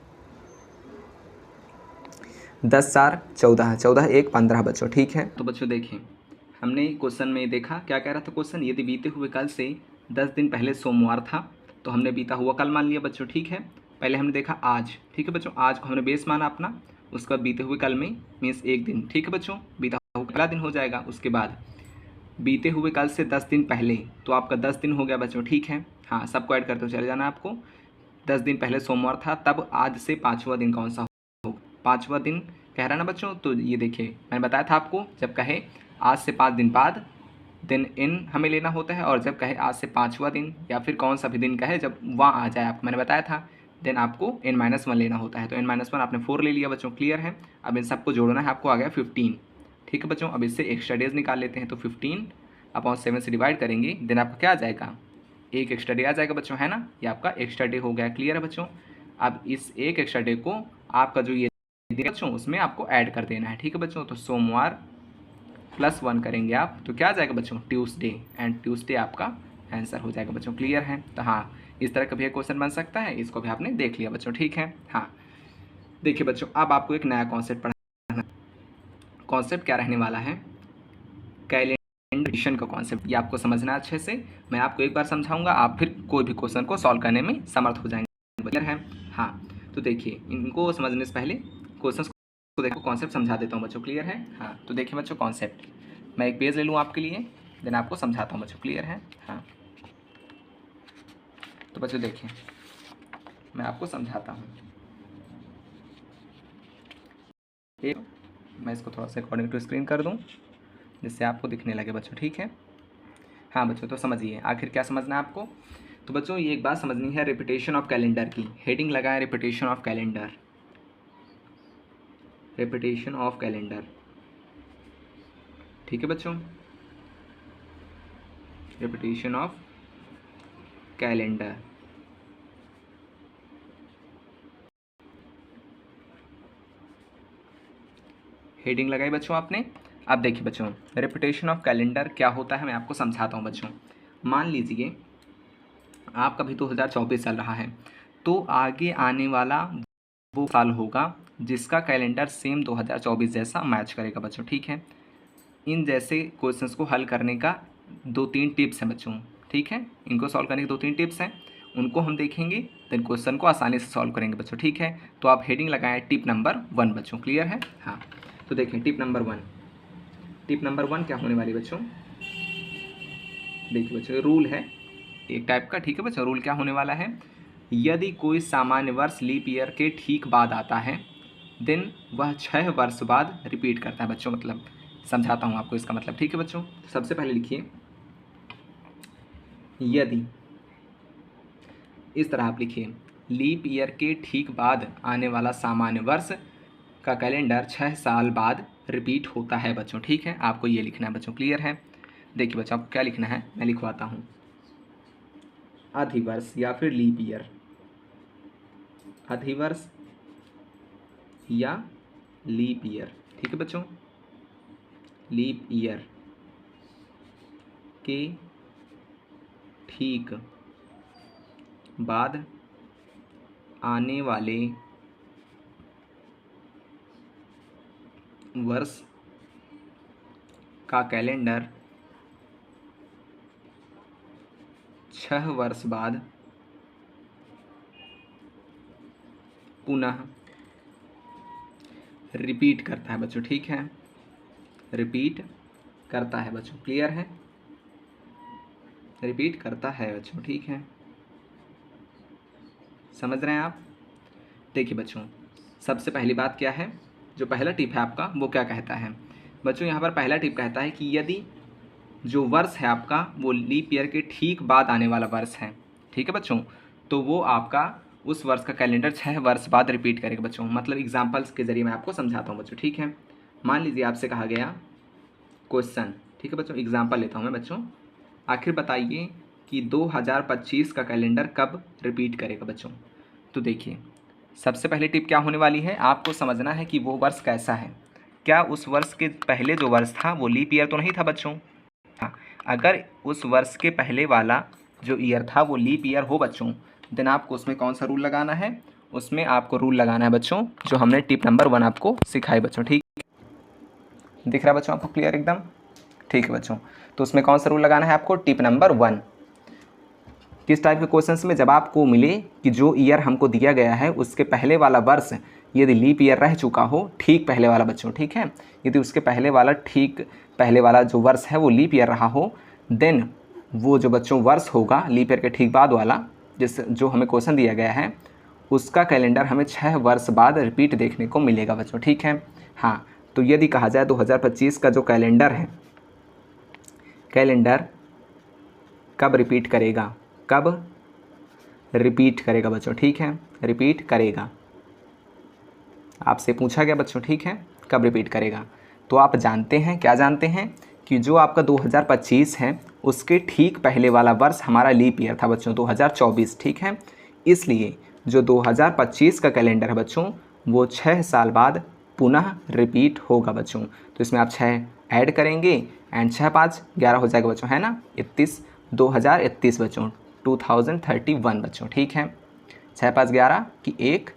10 4 14, 14 1 15 बच्चों। ठीक है, तो बच्चों देखिए हमने क्वेश्चन में देखा क्या कह रहा था क्वेश्चन, यदि बीते हुए कल से 10 दिन पहले सोमवार था, तो हमने बीता हुआ कल मान लिया बच्चों। ठीक है, पहले हमने देखा आज। ठीक है बच्चों, आज को हमने बेस माना अपना, उसके बाद बीते हुए कल में मीन्स 1 दिन। ठीक है बच्चों, बीता हुआ पहला दिन हो जाएगा, उसके बाद बीते हुए कल से 10 दिन पहले, तो आपका 10 दिन हो गया बच्चों। ठीक है, हाँ सबको ऐड करते हुए चले जाना आपको। 10 दिन पहले सोमवार था, तब आज से 5वां दिन कौन सा हो, 5वां दिन कह रहा ना बच्चों, तो ये देखिए मैंने बताया था आपको, जब कहे आज से 5 दिन बाद दिन इन हमें लेना होता है, और जब कहे आज से 5वां दिन या फिर कौन सा भी दिन कहे जब वहाँ आ जाए, आपको मैंने बताया था, देन आपको n-1 लेना होता है। तो n-1 आपने 4 ले लिया बच्चों। क्लियर है, अब इन सबको जोड़ना है, आपको आ गया 15। ठीक है बच्चों, अब इससे एक्स्ट्रा डेज निकाल लेते हैं, तो 15/7 से डिवाइड करेंगे, देन आपका क्या आ जाएगा, एक एक्स्ट्रा डे आ जाएगा बच्चों, है ना। ये आपका एक्स्ट्रा डे हो गया। क्लियर है बच्चों, अब इस एक एक्स्ट्रा डे को आपका जो ये बच्चों उसमें आपको ऐड कर देना है। ठीक है बच्चों, तो सोमवार +1 करेंगे आप, तो क्या आ जाएगा बच्चों, ट्यूसडे, एंड ट्यूसडे आपका आंसर हो जाएगा बच्चों। क्लियर है, तो हाँ इस तरह का भी क्वेश्चन बन सकता है, इसको भी आपने देख लिया बच्चों। ठीक है, हाँ देखिए बच्चों अब आपको एक नया कॉन्सेप्ट पढ़ाना, कॉन्सेप्ट क्या रहने वाला है, कैलेंडर का कॉन्सेप्ट। ये आपको समझना अच्छे से, मैं आपको एक बार समझाऊंगा, आप फिर कोई भी क्वेश्चन को सॉल्व करने में समर्थ हो जाएंगे। क्लियर है, हाँ तो देखिए इनको समझने से पहले क्वेश्चन को देखो, कॉन्सेप्ट समझा देता हूँ बच्चों। क्लियर है, हाँ तो देखिए बच्चों कॉन्सेप्ट, मैं एक पेज ले लूँ आपके लिए, देन आपको समझाता हूँ बच्चों। क्लियर है, हाँ तो बच्चों देखिए मैं आपको समझाता हूँ, एक मैं इसको थोड़ा सा अकॉर्डिंग टू स्क्रीन कर दूँ जिससे आपको दिखने लगे बच्चों। ठीक है, हाँ बच्चों तो समझिए आखिर क्या समझना है आपको। तो बच्चों ये एक बात समझनी है, रिपीटेशन ऑफ कैलेंडर की, हेडिंग लगा है repetition of calendar, repetition of calendar. ठीक है बच्चों, रिपीटेशन ऑफ कैलेंडर। हेडिंग लगाई बच्चों आपने। अब देखिए बच्चों, रिपीटेशन ऑफ कैलेंडर क्या होता है मैं आपको समझाता हूँ बच्चों। मान लीजिए आपका भी 2024 चल रहा है, तो आगे आने वाला वो साल होगा जिसका कैलेंडर सेम 2024 जैसा मैच करेगा बच्चों। ठीक है, इन जैसे क्वेश्चंस को हल करने का 2-3 टिप्स हैं बच्चों। ठीक है, इनको सॉल्व करने के 2-3 टिप्स हैं, उनको हम देखेंगे, देन क्वेश्चन को आसानी से सॉल्व करेंगे बच्चों। ठीक है, तो आप हेडिंग लगाएं टिप नंबर 1 बच्चों। क्लियर है? हाँ, तो देखें टिप नंबर 1। टिप नंबर 1 क्या होने वाली बच्चों? देखिए बच्चों, रूल है एक टाइप का। ठीक है बच्चों, रूल क्या होने वाला है? यदि कोई सामान्य वर्ष लीप ईयर के ठीक बाद आता है, देन वह 6 वर्ष बाद रिपीट करता है बच्चों। मतलब समझाता हूँ आपको इसका मतलब। ठीक है बच्चों, सबसे पहले लिखिए, यदि, इस तरह आप लिखिए, लीप ईयर के ठीक बाद आने वाला सामान्य वर्ष का कैलेंडर 6 साल बाद रिपीट होता है बच्चों। ठीक है, आपको ये लिखना है बच्चों। क्लियर है? देखिए बच्चों, आपको क्या लिखना है मैं लिखवाता हूँ। अधिवर्ष या फिर लीप ईयर, अधिवर्ष या लीप ईयर। ठीक है बच्चों, लीप ईयर के ठीक बाद आने वाले वर्ष का कैलेंडर 6 वर्ष बाद पुनः रिपीट करता है बच्चों। ठीक है, रिपीट करता है बच्चों। क्लियर है? रिपीट करता है बच्चों। ठीक है, समझ रहे हैं आप? देखिए बच्चों, सबसे पहली बात क्या है, जो पहला टिप है आपका वो क्या कहता है बच्चों? यहाँ पर पहला टिप कहता है कि यदि जो वर्ष है आपका वो लीप ईयर के ठीक बाद आने वाला वर्ष है, ठीक है बच्चों, तो वो आपका उस वर्ष का कैलेंडर 6 वर्ष बाद रिपीट करेगा बच्चों। मतलब एग्जाम्पल्स के जरिए मैं आपको समझाता हूँ बच्चों। ठीक है, मान लीजिए आपसे कहा गया क्वेश्चन, ठीक है बच्चों, एग्जाम्पल लेता हूँ मैं बच्चों, आखिर बताइए कि 2025 का कैलेंडर कब रिपीट करेगा बच्चों। तो देखिए, सबसे पहले टिप क्या होने वाली है, आपको समझना है कि वो वर्ष कैसा है। क्या उस वर्ष के पहले जो वर्ष था वो लीप ईयर तो नहीं था बच्चों? हाँ, अगर उस वर्ष के पहले वाला जो ईयर था वो लीप ईयर हो बच्चों, देन आपको उसमें कौन सा रूल लगाना है? उसमें आपको रूल लगाना है बच्चों जो हमने टिप नंबर 1 आपको सिखाई बच्चों। ठीक, दिख रहा है बच्चों आपको क्लियर एकदम? ठीक है बच्चों, तो उसमें कौन सा रूल लगाना है आपको? Tip number 1। किस टाइप के क्वेश्चंस में? जब आपको मिले कि जो ईयर हमको दिया गया है उसके पहले वाला वर्ष यदि लीप ईयर रह चुका हो, ठीक पहले वाला बच्चों, ठीक है, यदि उसके पहले वाला ठीक पहले वाला जो वर्ष है वो लीप ईयर रहा हो, देन वो जो बच्चों वर्ष होगा लीप ईयर के ठीक बाद वाला, जिस जो हमें क्वेश्चन दिया गया है, उसका कैलेंडर हमें 6 वर्ष बाद रिपीट देखने को मिलेगा बच्चों। ठीक है, हाँ, तो यदि कहा जाए 2025 का जो कैलेंडर है, कैलेंडर कब रिपीट करेगा? कब रिपीट करेगा बच्चों? ठीक है, रिपीट करेगा, आपसे पूछा गया बच्चों। ठीक है, कब रिपीट करेगा? तो आप जानते हैं, क्या जानते हैं कि जो आपका 2025 है उसके ठीक पहले वाला वर्ष हमारा लीप ईयर था बच्चों, 2024। ठीक है, इसलिए जो 2025 का कैलेंडर है बच्चों वो 6 साल बाद पुनः रिपीट होगा बच्चों। तो इसमें आप 6 ऐड करेंगे एंड 6 5 11 हो जाएगा बच्चों, है ना, 31, 2031 बच्चों, 2031 बच्चों। ठीक है, 6 5 11 की एक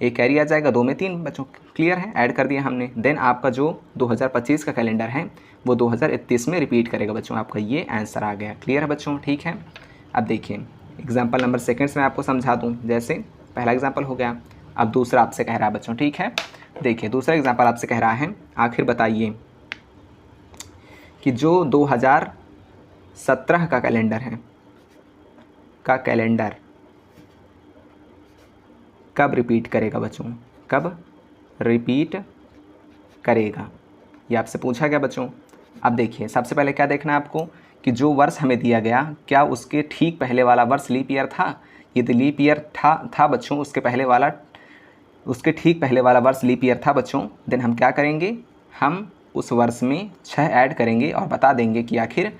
कैरी आ जाएगा, 2 में 3 बच्चों। क्लियर है? ऐड कर दिया हमने। देन आपका जो 2025 का कैलेंडर है वो 2031 में रिपीट करेगा बच्चों। आपका ये आंसर आ गया। क्लियर है बच्चों? ठीक है, अब देखिए एग्जाम्पल नंबर सेकेंड्स में आपको समझा दूँ। जैसे पहला एग्जाम्पल हो गया, अब दूसरा आपसे कह रहा है बच्चों। ठीक है, देखिए दूसरा एग्जाम्पल आपसे कह रहा है, आखिर बताइए कि जो 2017 का कैलेंडर है, का कैलेंडर कब रिपीट करेगा बच्चों? कब रिपीट करेगा, ये आपसे पूछा गया बच्चों। अब देखिए, सबसे पहले क्या देखना है आपको कि जो वर्ष हमें दिया गया, क्या उसके ठीक पहले वाला वर्ष लीप ईयर था? यदि लीप ईयर था बच्चों, उसके ठीक पहले वाला वर्ष लीप ईयर था बच्चों, देन हम क्या करेंगे? हम उस वर्ष में 6 ऐड करेंगे और बता देंगे कि आखिर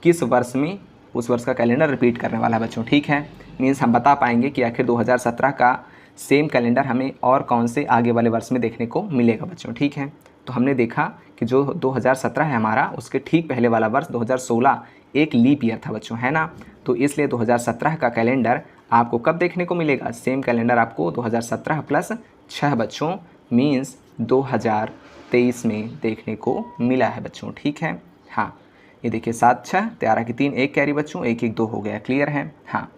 किस वर्ष में उस वर्ष का कैलेंडर रिपीट करने वाला है बच्चों। ठीक है, मीन्स हम बता पाएंगे कि आखिर 2017 का सेम कैलेंडर हमें और कौन से आगे वाले वर्ष में देखने को मिलेगा बच्चों। ठीक है, तो हमने देखा कि जो 2017 है हमारा, उसके ठीक पहले वाला वर्ष 2016 एक लीप ईयर था बच्चों, है ना। तो इसलिए 2017 का कैलेंडर आपको कब देखने को मिलेगा, सेम कैलेंडर आपको 2017 प्लस 6 बच्चों मीन्स 2023 में देखने को मिला है बच्चों। ठीक है, हाँ ये देखिए 7 6 13 की 3 1 कैरी बच्चों, 1 1 2 हो गया, क्लियर है। हाँ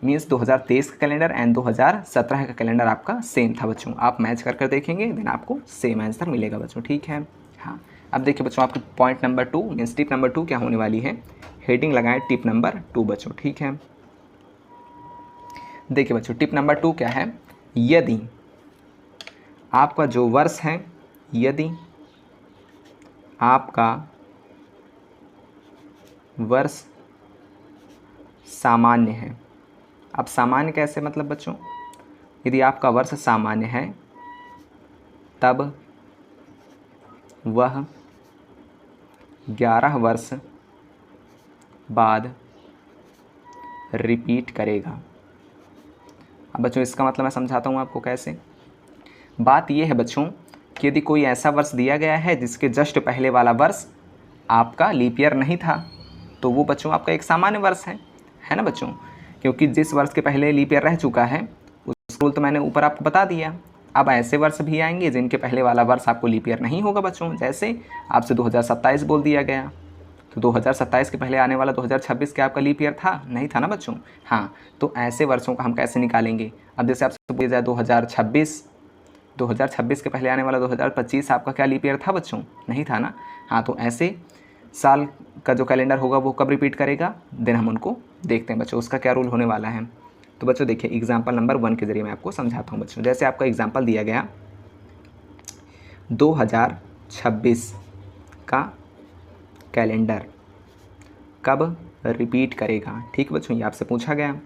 मीन्स 2023 का कैलेंडर एंड 2017 का कैलेंडर आपका सेम था बच्चों। आप मैच कर देखेंगे देन आपको सेम आंसर मिलेगा बच्चों। ठीक है, हाँ अब देखिए बच्चों आपके point number 2 means tip number 2 क्या होने वाली है, हेडिंग लगाएं टिप नंबर 2 बच्चों। ठीक है, देखिए बच्चों टिप नंबर 2 क्या है, यदि आपका जो वर्ष है, यदि आपका वर्ष सामान्य है। अब सामान्य कैसे मतलब बच्चों, यदि आपका वर्ष सामान्य है तब वह 11 वर्ष बाद रिपीट करेगा। अब बच्चों इसका मतलब मैं समझाता हूँ आपको कैसे। बात यह है बच्चों कि यदि कोई ऐसा वर्ष दिया गया है जिसके जस्ट पहले वाला वर्ष आपका लीप ईयर नहीं था, तो वो बच्चों आपका एक सामान्य वर्ष है ना बच्चों, क्योंकि जिस वर्ष के पहले लीप ईयर रह चुका है उस रूल तो मैंने ऊपर आपको बता दिया। अब ऐसे वर्ष भी आएंगे जिनके पहले वाला वर्ष आपको लीप ईयर नहीं होगा बच्चों, जैसे आपसे 2027 बोल दिया गया, तो 2027 के पहले आने वाला 2026 क्या आपका लीप ईयर था, नहीं था ना बच्चों। हाँ तो ऐसे वर्षों का हम कैसे निकालेंगे, अब जैसे आपसे बोला जाए 2026 के पहले आने वाला 2025 आपका क्या लीप ईयर था बच्चों, नहीं था ना। हाँ तो ऐसे साल का जो कैलेंडर होगा वो कब रिपीट करेगा, देन हम उनको देखते हैं बच्चों, उसका क्या रूल होने वाला है। तो बच्चों देखिए एग्जाम्पल नंबर 1 के जरिए मैं आपको समझाता हूँ बच्चों। जैसे आपका एग्जाम्पल दिया गया 2026 का कैलेंडर कब रिपीट करेगा। ठीक बच्चों, ये आपसे पूछा गया,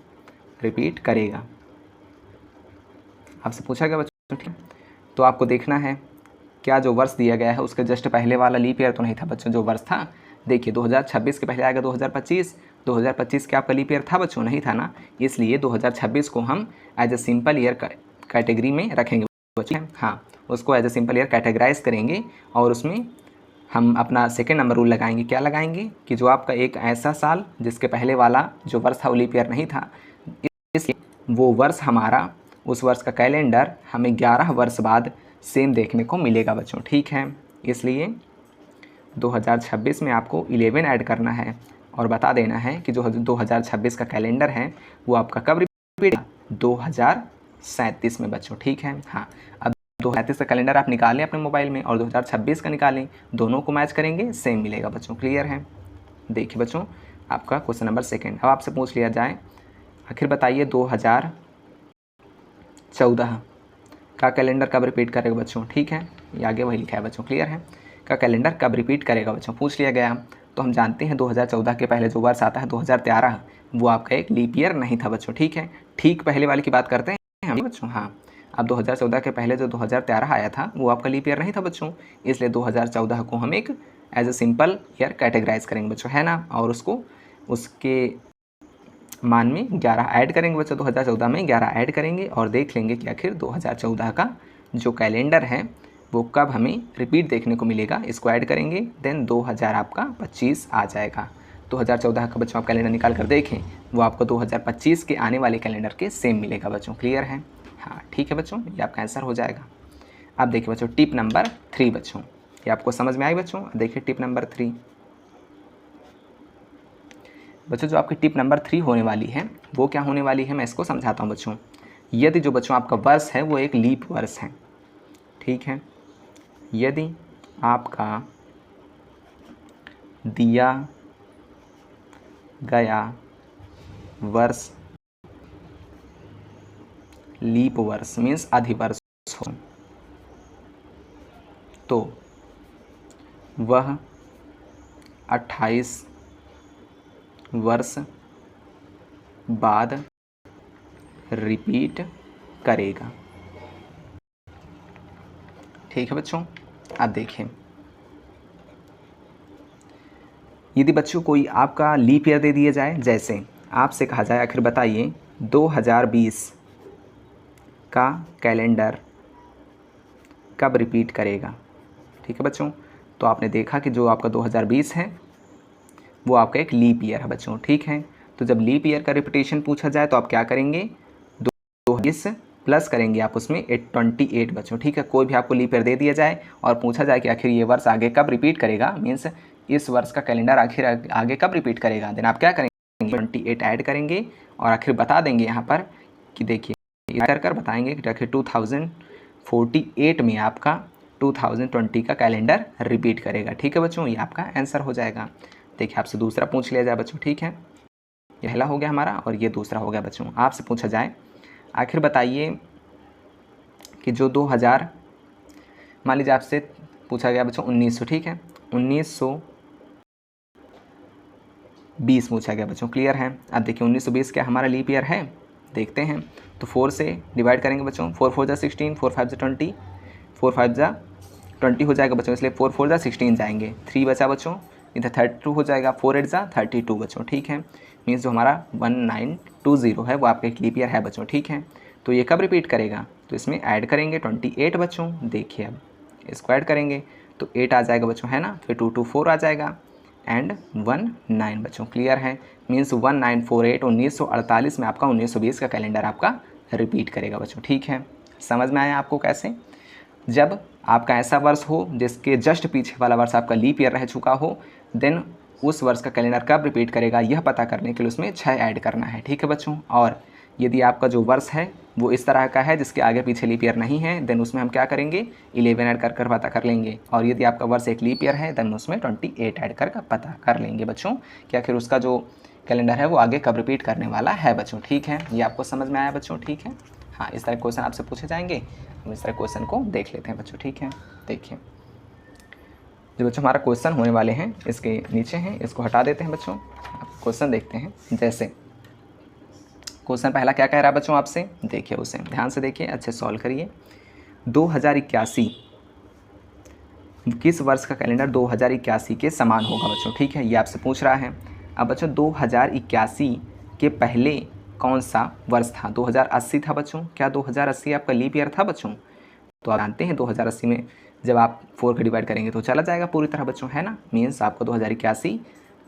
रिपीट करेगा आपसे पूछा गया बच्चों। ठीक, तो आपको देखना है क्या जो वर्ष दिया गया है उसके जस्ट पहले वाला लीप ईयर तो नहीं था बच्चों। जो वर्ष था देखिए 2026 के पहले आएगा 2025 क्या आपका लीप ईयर था बच्चों, नहीं था ना। इसलिए 2026 को हम as a simple year category में रखेंगे बच्चों। हाँ उसको as a simple year categorise करेंगे और उसमें हम अपना सेकेंड नंबर रूल लगाएंगे। क्या लगाएंगे कि जो आपका एक ऐसा साल जिसके पहले वाला जो वर्ष था वो लीप ईयर नहीं था, इसलिए वो वर्ष हमारा, उस वर्ष का कैलेंडर हमें 11 वर्ष बाद सेम देखने को मिलेगा बच्चों। ठीक है, इसलिए 2026 में आपको 11 ऐड करना है और बता देना है कि जो 2026 का कैलेंडर है वो आपका कब रिपीट, 2037 में बच्चों। ठीक है, हाँ अब 2037 का कैलेंडर आप निकालें अपने मोबाइल में और 2026 का निकालें, दोनों को मैच करेंगे सेम मिलेगा बच्चों। क्लियर है। देखिए बच्चों आपका क्वेश्चन नंबर 2 अब आपसे पूछ लिया जाए, आखिर बताइए 2014 का कैलेंडर कब रिपीट करेगा बच्चों। ठीक है, ये आगे वही लिखा है बच्चों, क्लियर है। का कैलेंडर कब रिपीट करेगा बच्चों पूछ लिया गया। तो हम जानते हैं 2014 के पहले जो वर्ष आता है 2013, वो आपका एक लीप ईयर नहीं था बच्चों। ठीक है, ठीक पहले वाले की बात करते हैं हम बच्चों। हाँ अब 2014 के पहले जो 2013 आया था वो आपका लीप ईयर नहीं था बच्चों, इसलिए 2014 को हम एक as a simple year categorise करेंगे बच्चों, है ना। और उसको उसके मान में 11 ऐड करेंगे बच्चों, 2014 में 11 ऐड करेंगे और देख लेंगे कि आखिर 2014 का जो कैलेंडर है वो कब हमें रिपीट देखने को मिलेगा। इसको ऐड करेंगे देन 2025 आ जाएगा। 2014 का बच्चों आप कैलेंडर निकाल कर देखें, वो आपको 2025 के आने वाले कैलेंडर के सेम मिलेगा बच्चों। क्लियर है। हाँ ठीक है बच्चों, ये आपका आंसर हो जाएगा। अब देखिए बच्चों टिप नंबर 3 बच्चों, ये आपको समझ में आई बच्चों। देखिए टिप नंबर 3 बच्चों, जो आपकी टिप नंबर 3 होने वाली है वो क्या होने वाली है, मैं इसको समझाता हूँ बच्चों। यदि जो बच्चों आपका वर्ष है वो एक लीप वर्ष है, ठीक है, यदि आपका दिया गया वर्ष लीप वर्ष मीन्स अधिवर्ष हो तो वह 28 वर्ष बाद रिपीट करेगा। ठीक है बच्चों, अब देखें यदि बच्चों कोई आपका लीप ईयर दे दिया जाए, जैसे आपसे कहा जाए आखिर बताइए 2020 का कैलेंडर कब रिपीट करेगा, ठीक है बच्चों। तो आपने देखा कि जो आपका 2020 है वो आपका एक लीप ईयर है बच्चों, ठीक है। तो जब लीप ईयर का रिपीटेशन पूछा जाए तो आप क्या करेंगे, 2020 प्लस करेंगे आप उसमें 28 बच्चों, ठीक है। कोई भी आपको लीप ईयर दे दिया जाए और पूछा जाए कि आखिर ये वर्ष आगे कब रिपीट करेगा, मीन्स इस वर्ष का कैलेंडर आखिर आगे कब रिपीट करेगा, देन आप क्या करेंगे 28 ऐड करेंगे और आखिर बता देंगे यहाँ पर कि देखिए कर बताएंगे कि आखिर 2048 में आपका 2020 का कैलेंडर रिपीट करेगा, ठीक है बच्चों। ये आपका आंसर हो जाएगा। देखिए आपसे दूसरा पूछ लिया जाए बच्चों, ठीक है। ये पहला हो गया हमारा और ये दूसरा हो गया बच्चों। आपसे पूछा जाए आखिर बताइए कि जो 2000 मान लीजिए आपसे पूछा गया बच्चों 1900, ठीक है, 1920 पूछा गया बच्चों, क्लियर है। अब देखिए 1920 क्या हमारा लीप ईयर है, देखते हैं। तो 4 से डिवाइड करेंगे बच्चों, 4 4 जा 16, 4 5 जा 20, 4 5 जा 20 हो जाएगा बच्चों, इसलिए 4 4 जा 16 जाएंगे, 3 बचा बच्चों, इधर 32 हो जाएगा, 4 8 जा 32 बच्चों, ठीक है। मीन्स जो हमारा 1920 है वो आपका एक लीप ईयर है बच्चों, ठीक है। तो ये कब रिपीट करेगा, तो इसमें ऐड करेंगे 28 बच्चों। देखिए अब इसको ऐड करेंगे तो 8 आ जाएगा बच्चों, है ना, फिर 2 2 4 आ जाएगा एंड 19 बच्चों, क्लियर है। मीन्स 1948 1948 में आपका 1920 का कैलेंडर आपका रिपीट करेगा बच्चों, ठीक है। समझ में आया आपको कैसे। जब आपका ऐसा वर्ष हो जिसके जस्ट पीछे वाला वर्ष आपका लीप ईयर रह चुका हो, देन उस वर्ष का कैलेंडर कब रिपीट करेगा यह पता करने के लिए उसमें 6 ऐड करना है, ठीक है बच्चों। और यदि आपका जो वर्ष है वो इस तरह का है जिसके आगे पीछे लीप ईयर नहीं है, देन उसमें हम क्या करेंगे 11 ऐड कर पता कर लेंगे। और यदि आपका वर्ष एक लीप ईयर है देन उसमें 28 ऐड कर पता कर लेंगे बच्चों कि आखिर उसका जो कैलेंडर है वो आगे कब रिपीट करने वाला है बच्चों, ठीक है। ये आपको समझ में आया बच्चों, ठीक है। हाँ, इस तरह क्वेश्चन आपसे पूछे जाएंगे, हम इस तरह क्वेश्चन को देख लेते हैं बच्चों, ठीक है। देखिए जो बच्चों हमारा क्वेश्चन होने वाले हैं इसके नीचे हैं, इसको हटा देते हैं बच्चों। क्वेश्चन देखते हैं। जैसे क्वेश्चन पहला क्या कह रहा है बच्चों आपसे, देखिए उसे ध्यान से देखिए, अच्छे सॉल्व करिए। 2081 किस वर्ष का कैलेंडर 2081 के समान होगा बच्चों, ठीक है, ये आपसे पूछ रहा है। अब बच्चों 2081 के पहले कौन सा वर्ष था, 2080 था बच्चों। क्या 2080 आपका लीप ईयर था बच्चों। तो आप जानते हैं 2080 में जब आप 4 का डिवाइड करेंगे तो चला जाएगा पूरी तरह बच्चों, है ना। मीन्स आपको 2081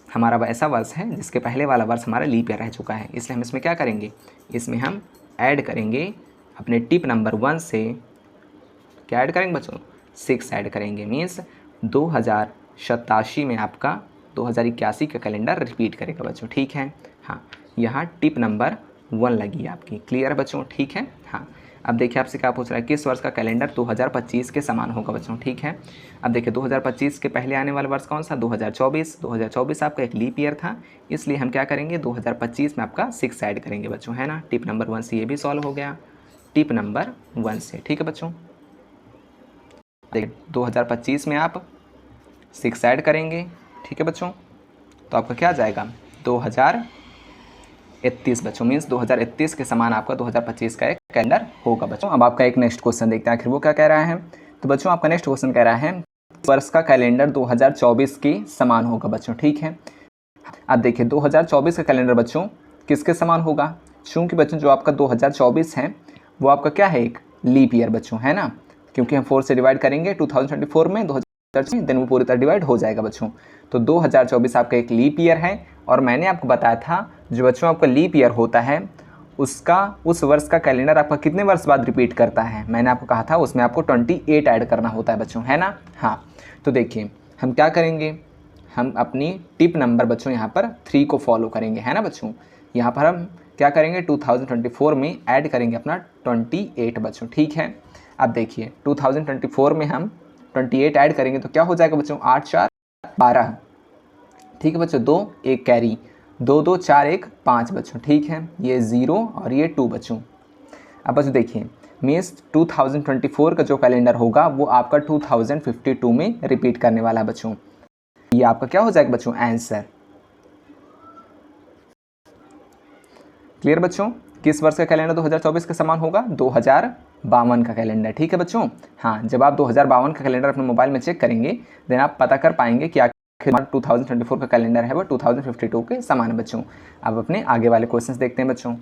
हमारा ऐसा वर्ष है जिसके पहले वाला वर्ष हमारा लीप ईयर रह चुका है, इसलिए हम इसमें क्या करेंगे, इसमें हम ऐड करेंगे अपने टिप नंबर 1 से क्या ऐड करेंगे बच्चों, 6 ऐड करेंगे। मीन्स 2087 में आपका 2081 का कैलेंडर रिपीट करेगा बच्चों, ठीक है। हाँ, यहाँ टिप नंबर 1 लगी आपकी, क्लियर है बच्चों, ठीक है। हाँ, अब देखिए आपसे क्या पूछ रहा है, किस वर्ष का कैलेंडर 2025 के समान होगा बच्चों, ठीक है। अब देखिए 2025 के पहले आने वाला वर्ष कौन सा, 2024। 2024 आपका एक लीप ईयर था, इसलिए हम क्या करेंगे 2025 में आपका 6 ऐड करेंगे बच्चों, है ना। टिप नंबर 1 से ये भी सॉल्व हो गया, टिप नंबर 1 से, ठीक है बच्चों। देखिए 2025 में आप 6 ऐड करेंगे, ठीक है बच्चों, तो आपका क्या आ जाएगा 2031 बच्चों। मीन्स 2031 के समान आपका 2025 का एक कैलेंडर होगा बच्चों। अब आपका एक नेक्स्ट क्वेश्चन देखते हैं आखिर वो क्या कह रहा है। तो बच्चों आपका नेक्स्ट क्वेश्चन कह रहा है वर्ष का कैलेंडर 2024 के समान होगा बच्चों, ठीक है। अब देखिए 2024 का कैलेंडर बच्चों किसके समान होगा, चूँकि बच्चों जो आपका 2024 है वो आपका क्या है, एक लीप ईयर बच्चों, है ना। क्योंकि हम 4 से डिवाइड करेंगे 2024 में 2024 देन वो पूरी तरह डिवाइड हो जाएगा बच्चों। तो 2024 आपका एक लीप ईयर है और मैंने आपको बताया था जो बच्चों आपका लीप ईयर होता है उसका उस वर्ष का कैलेंडर आपका कितने वर्ष बाद रिपीट करता है, मैंने आपको कहा था उसमें आपको 28 ऐड करना होता है बच्चों, है ना। हाँ, तो देखिए हम क्या करेंगे, हम अपनी टिप नंबर बच्चों यहाँ पर 3 को फॉलो करेंगे, है ना बच्चों। यहाँ पर हम क्या करेंगे 2024 में ऐड करेंगे अपना 28 बच्चों, ठीक है। अब देखिए 2024 में हम 28 ऐड करेंगे तो क्या हो जाएगा बच्चों, 8 4 12, ठीक है बच्चों, 2 1 कैरी, 2 2 4 1 5 बच्चों, ठीक है। ये 0 और ये 2 बच्चों। अब बच्चों देखिए मीन्स 2024 का जो कैलेंडर होगा वो आपका 2052 में रिपीट करने वाला है बच्चों। ये आपका क्या हो जाएगा बच्चों, आंसर। क्लियर बच्चों, किस वर्ष का कैलेंडर 2024 के समान होगा, 2052 का कैलेंडर, ठीक है बच्चों। हाँ, जब आप 2052 का कैलेंडर अपने मोबाइल में चेक करेंगे देन आप पता कर पाएंगे कि 2024 का कैलेंडर है वो 2052 के समान है बच्चों। अब अपने आगे वाले क्वेश्चंस देखते हैं बच्चों।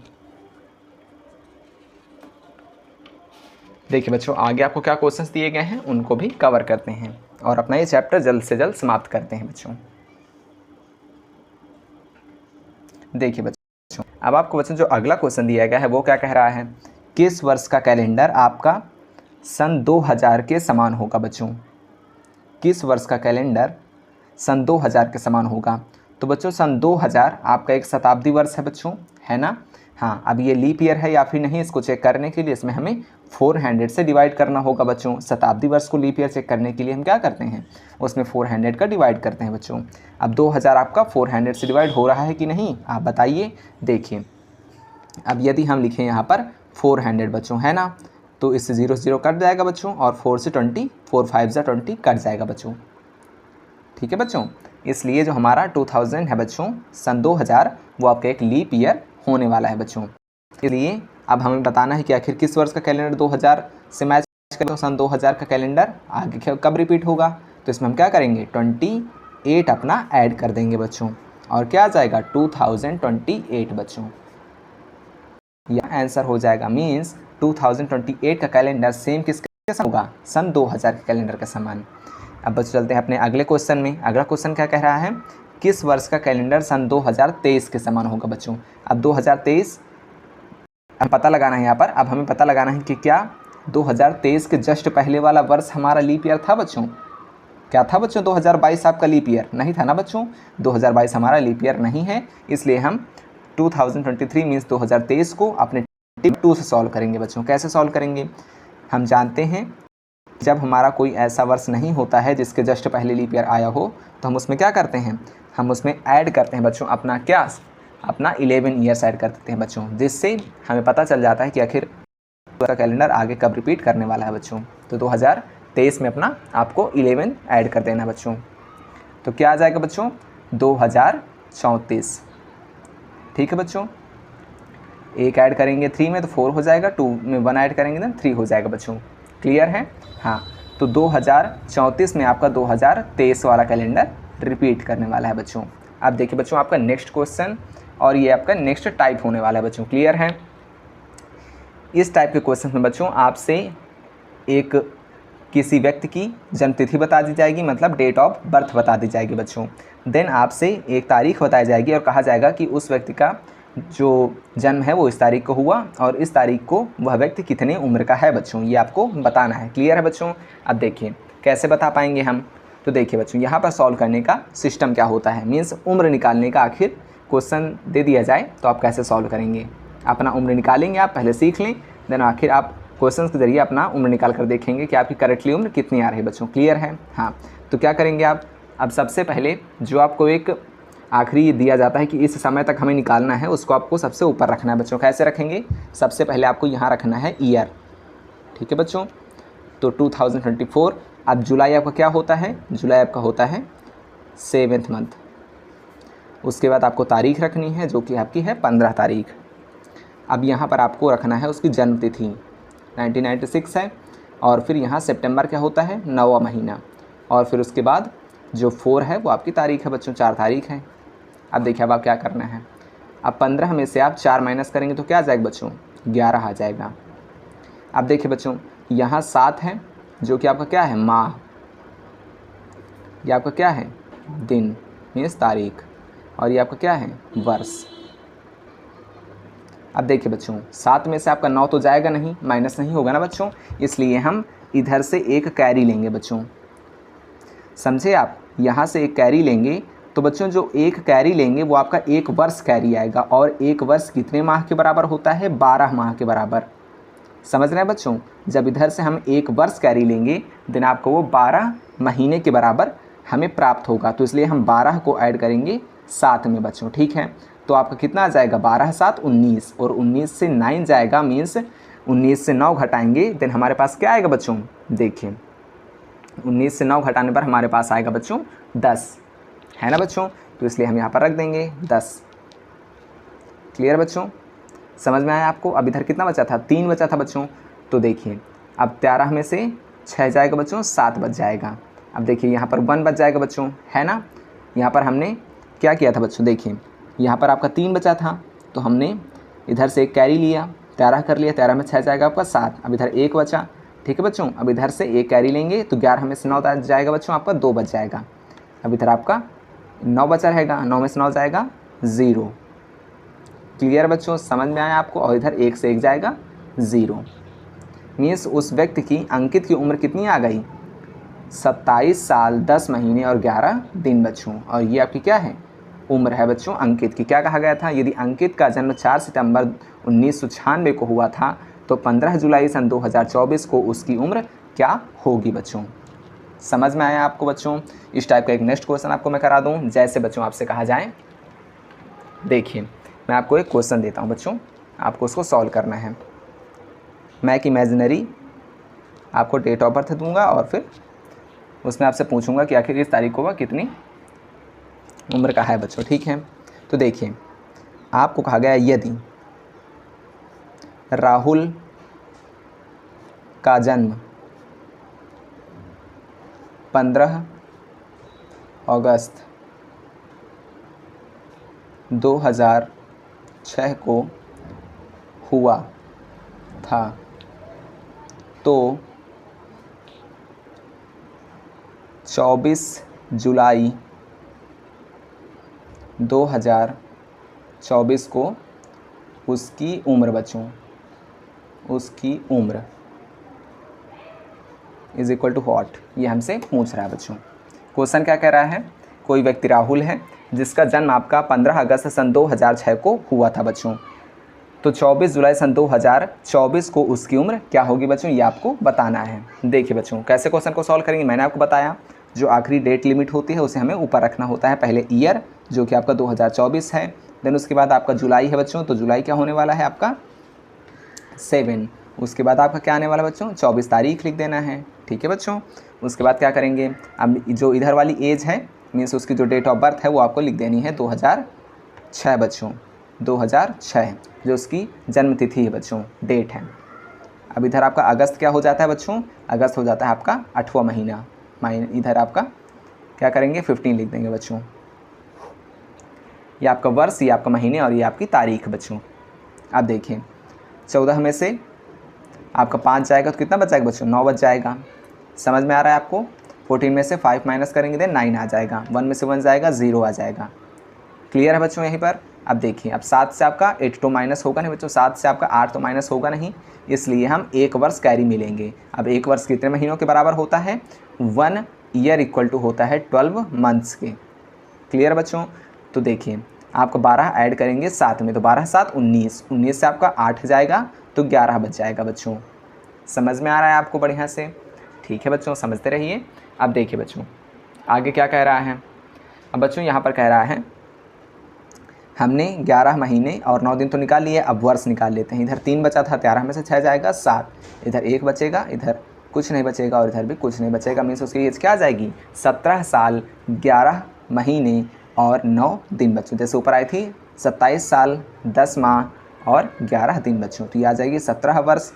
देखिए बच्चों, आगे आपको क्या क्वेश्चंस दिए गए हैं उनको भी कवर करते हैं और अपना ये चैप्टर जल्द से जल्द समाप्त करते हैं बच्चों। देखिए बच्चों, अब आपको बच्चों जो अगला क्वेश्चन दिया गया है वो क्या कह रहा है, किस वर्ष का कैलेंडर आपका सन 2000 के समान होगा बच्चों। किस वर्ष का कैलेंडर सन 2000 के समान होगा। तो बच्चों सन 2000 आपका एक शताब्दी वर्ष है बच्चों, है ना। हाँ, अब ये लीप ईयर है या फिर नहीं इसको चेक करने के लिए इसमें हमें 400 से डिवाइड करना होगा बच्चों। शताब्दी वर्ष को लीप ईयर चेक करने के लिए हम क्या करते हैं, उसमें 400 का डिवाइड करते हैं बच्चों। अब 2000 आपका 400 से डिवाइड हो रहा है कि नहीं, आप बताइए। देखिए अब यदि हम लिखें यहाँ पर 400 बच्चों, है ना, तो इससे 0 से 0 कट जाएगा बच्चों और 4 से 20, 4 5 जा 20 कट जाएगा बच्चों। ठीक है बच्चों, इसलिए जो हमारा 2000 है बच्चों सन 2000 वो आपका एक लीप ईयर होने वाला है बच्चों। इसलिए अब हमें बताना है कि आखिर किस वर्ष का कैलेंडर 2000 से मैच करें। तो सन 2000 का कैलेंडर आगे कब रिपीट होगा, तो इसमें हम क्या करेंगे 28 अपना ऐड कर देंगे बच्चों और क्या आ जाएगा 2028 बच्चों। यह आंसर हो जाएगा। मीन्स 2028 का कैलेंडर सेम किसके समान होगा, सन 2000 के कैलेंडर के समान। अब बच्चों चलते हैं अपने अगले क्वेश्चन में। अगला क्वेश्चन क्या कह रहा है, किस वर्ष का कैलेंडर सन 2023 के समान होगा बच्चों। अब 2023 हम पता लगाना है यहाँ पर। अब हमें पता लगाना है कि क्या 2023 के जस्ट पहले वाला वर्ष हमारा लीप ईयर था बच्चों। क्या था बच्चों, 2022 आपका लीप ईयर नहीं था ना बच्चों। 2022 हमारा लीप ईयर नहीं है, इसलिए हम 2023 मीन्स 2023 को अपने टिप 2 से सॉल्व करेंगे बच्चों। कैसे सॉल्व करेंगे, हम जानते हैं जब हमारा कोई ऐसा वर्ष नहीं होता है जिसके जस्ट पहले लीप ईयर आया हो, तो हम उसमें क्या करते हैं, हम उसमें ऐड करते हैं बच्चों अपना क्या, अपना 11 ईयर्स ऐड कर देते हैं बच्चों, जिससे हमें पता चल जाता है कि आखिर का कैलेंडर आगे कब रिपीट करने वाला है बच्चों। तो 2023 में अपना आपको 11 ऐड कर देना बच्चों। तो क्या आ जाएगा बच्चों 2034। ठीक है बच्चों, एक ऐड करेंगे 3 में तो 4 हो जाएगा, 2 में 1 ऐड करेंगे तो 3 हो जाएगा बच्चों। क्लियर है। हाँ, तो 2034 में आपका 2023 वाला कैलेंडर रिपीट करने वाला है बच्चों। अब देखिए बच्चों आपका नेक्स्ट क्वेश्चन, और ये आपका नेक्स्ट टाइप होने वाला है बच्चों। क्लियर है। इस टाइप के क्वेश्चन में बच्चों आपसे एक किसी व्यक्ति की जन्मतिथि बता दी जाएगी, मतलब डेट ऑफ बर्थ बता दी जाएगी बच्चों। देन आपसे एक तारीख बताई जाएगी और कहा जाएगा कि उस व्यक्ति का जो जन्म है वो इस तारीख को हुआ और इस तारीख को वह व्यक्ति कितने उम्र का है बच्चों, ये आपको बताना है। क्लियर है बच्चों। अब देखिए कैसे बता पाएंगे हम। तो देखिए बच्चों यहाँ पर सॉल्व करने का सिस्टम क्या होता है, मीन्स उम्र निकालने का आखिर क्वेश्चन दे दिया जाए तो आप कैसे सॉल्व करेंगे। अपना उम्र निकालेंगे, आप पहले सीख लें, देन आखिर आप क्वेश्चन के जरिए अपना उम्र निकाल कर देखेंगे कि आपकी करेक्टली उम्र कितनी आ रही है बच्चों। क्लियर है। हाँ, तो क्या करेंगे आप, अब सबसे पहले जो आपको एक आखिरी दिया जाता है कि इस समय तक हमें निकालना है, उसको आपको सबसे ऊपर रखना है बच्चों। कैसे रखेंगे, सबसे पहले आपको यहाँ रखना है ईयर। ठीक है बच्चों, तो 2024। अब जुलाई आपका क्या होता है, जुलाई आपका होता है 7th मंथ। उसके बाद आपको तारीख रखनी है जो कि आपकी है 15 तारीख। अब यहाँ पर आपको रखना है उसकी जन्म तिथि 1996 है, और फिर यहाँ सितंबर क्या होता है 9वां महीना, और फिर उसके बाद जो 4 है वो आपकी तारीख है बच्चों, 4 तारीख है। अब देखिए अब आप क्या करना है, अब 15 में से आप 4 माइनस करेंगे तो क्या आ जाएगा बच्चों 11 आ जाएगा। अब देखिए बच्चों यहाँ 7 है जो कि आपका क्या है माह, ये आपका क्या है दिन मीन्स तारीख, और ये आपका क्या है वर्ष। अब देखिए बच्चों 7 में से आपका 9 तो जाएगा नहीं, माइनस नहीं होगा ना बच्चों, इसलिए हम इधर से एक कैरी लेंगे बच्चों। समझे आप, यहाँ से एक कैरी लेंगे तो बच्चों जो एक कैरी लेंगे वो आपका एक वर्ष कैरी आएगा, और एक वर्ष कितने माह के बराबर होता है 12 माह के बराबर। समझ रहे हैं बच्चों, जब इधर से हम एक वर्ष कैरी लेंगे देन आपको वो 12 महीने के बराबर हमें प्राप्त होगा, तो इसलिए हम 12 को ऐड करेंगे 7 में बच्चों। ठीक है, तो आपका कितना आ जाएगा 12 7 19, और 19 से 9 जाएगा, मीन्स 19 से 9 घटाएंगे देन हमारे पास क्या आएगा बच्चों, देखिए 19 से 9 घटाने पर हमारे पास आएगा बच्चों 10, है ना बच्चों, तो इसलिए हम यहाँ पर रख देंगे 10। क्लियर बच्चों, समझ में आया आपको। अब इधर कितना बचा था 3 बचा था बच्चों, तो देखिए अब 13 में से 6 जाएगा बच्चों 7 बच जाएगा। अब देखिए यहाँ पर 1 बच जाएगा बच्चों, है ना, यहाँ पर हमने क्या किया था बच्चों, देखिए यहाँ पर आपका 3 बचा था तो हमने इधर से एक कैरी लिया, 13 कर लिया, 13 में 6 जाएगा आपका 7। अब इधर 1 बचा, ठीक है बच्चों। अब इधर से एक कैरी लेंगे तो 11 में से 9 जाएगा बच्चों, आपका 2 बच जाएगा। अब इधर आपका 9 बचा रहेगा, 9 में से 9 जाएगा 0। क्लियर बच्चों, समझ में आया आपको। और इधर 1 से 1 जाएगा 0। मीन्स उस व्यक्ति की अंकित की उम्र कितनी आ गई, 27 साल 10 महीने और 11 दिन बच्चों। और ये आपकी क्या है, उम्र है बच्चों अंकित की। क्या कहा गया था, यदि अंकित का जन्म 4 सितंबर 1996 को हुआ था तो 15 जुलाई सन 2024 को उसकी उम्र क्या होगी बच्चों। समझ में आया आपको बच्चों। इस टाइप का एक नेक्स्ट क्वेश्चन आपको मैं करा दूं। जैसे बच्चों आपसे कहा जाए, देखिए मैं आपको एक क्वेश्चन देता हूं बच्चों, आपको उसको सॉल्व करना है। मैं एक इमेजिनरी आपको डेट ऑफ बर्थ दूंगा और फिर उसमें आपसे पूछूंगा कि आखिर इस तारीख को वह कितनी उम्र का है बच्चों, ठीक है। तो देखिए आपको कहा गया यदि राहुल का जन्म 15 अगस्त 2006 को हुआ था तो 24 जुलाई 2024 को उसकी उम्र बच्चों, उसकी उम्र इज इक्वल टू व्हाट, ये हमसे पूछ रहा है बच्चों। क्वेश्चन क्या कह रहा है, कोई व्यक्ति राहुल है जिसका जन्म आपका 15 अगस्त सन 2006 को हुआ था बच्चों, तो 24 जुलाई सन 2024 को उसकी उम्र क्या होगी बच्चों, ये आपको बताना है। देखिए बच्चों कैसे क्वेश्चन को सॉल्व करेंगे, मैंने आपको बताया जो आखिरी डेट लिमिट होती है उसे हमें ऊपर रखना होता है। पहले ईयर जो कि आपका 2024 है, देन उसके बाद आपका जुलाई है बच्चों, तो जुलाई क्या होने वाला है आपका 7। उसके बाद आपका क्या आने वाला बच्चों, 24 तारीख लिख देना है, ठीक है बच्चों। उसके बाद क्या करेंगे, अब जो इधर वाली एज है मीन्स उसकी जो डेट ऑफ बर्थ है वो आपको लिख देनी है 2006 बच्चों, 2006 जो उसकी जन्म तिथि है बच्चों, डेट है। अब इधर आपका अगस्त क्या हो जाता है बच्चों, अगस्त हो जाता है आपका 8वां महीना, इधर आपका क्या करेंगे 15 लिख देंगे बच्चों। ये आपका वर्ष, ये आपका महीने और ये आपकी तारीख बच्चों। अब देखिए 14 में से आपका 5 जाएगा तो कितना बच जाएगा बच्चों, 9 बच जाएगा। समझ में आ रहा है आपको। 14 में से 5 माइनस करेंगे देन 9 आ जाएगा, 1 में से 1 जाएगा 0 आ जाएगा। क्लियर है बच्चों यहीं पर। अब देखिए अब 7 से आपका 8 तो माइनस होगा नहीं बच्चों, 7 से आपका 8 तो माइनस होगा नहीं, इसलिए हम 1 वर्ष कैरी मिलेंगे। अब 1 वर्ष कितने महीनों के बराबर होता है, 1 ईयर इक्वल टू होता है 12 मंथ्स के। क्लियर बच्चों। तो देखिए आपको 12 ऐड करेंगे 7 में, तो 12 7 19, 19 से आपका 8 जाएगा तो 11 बच जाएगा बच्चों। समझ में आ रहा है आपको बढ़िया से, ठीक है बच्चों, समझते रहिए। अब देखिए बच्चों आगे क्या कह रहा है। अब बच्चों यहाँ पर कह रहा है हमने 11 महीने और 9 दिन तो निकाल लिए, अब वर्ष निकाल लेते हैं। इधर 3 बचा था, 13 में से 6 जाएगा 7, इधर 1 बचेगा, इधर कुछ नहीं बचेगा और इधर भी कुछ नहीं बचेगा। मीन्स उसकी एज क्या आ जाएगी, 17 साल 11 महीने और 9 दिन बच्चों। जैसे ऊपर आई थी 27 साल 10 माह और 11 दिन बच्चों, तो ये आ जाएगी 17 वर्ष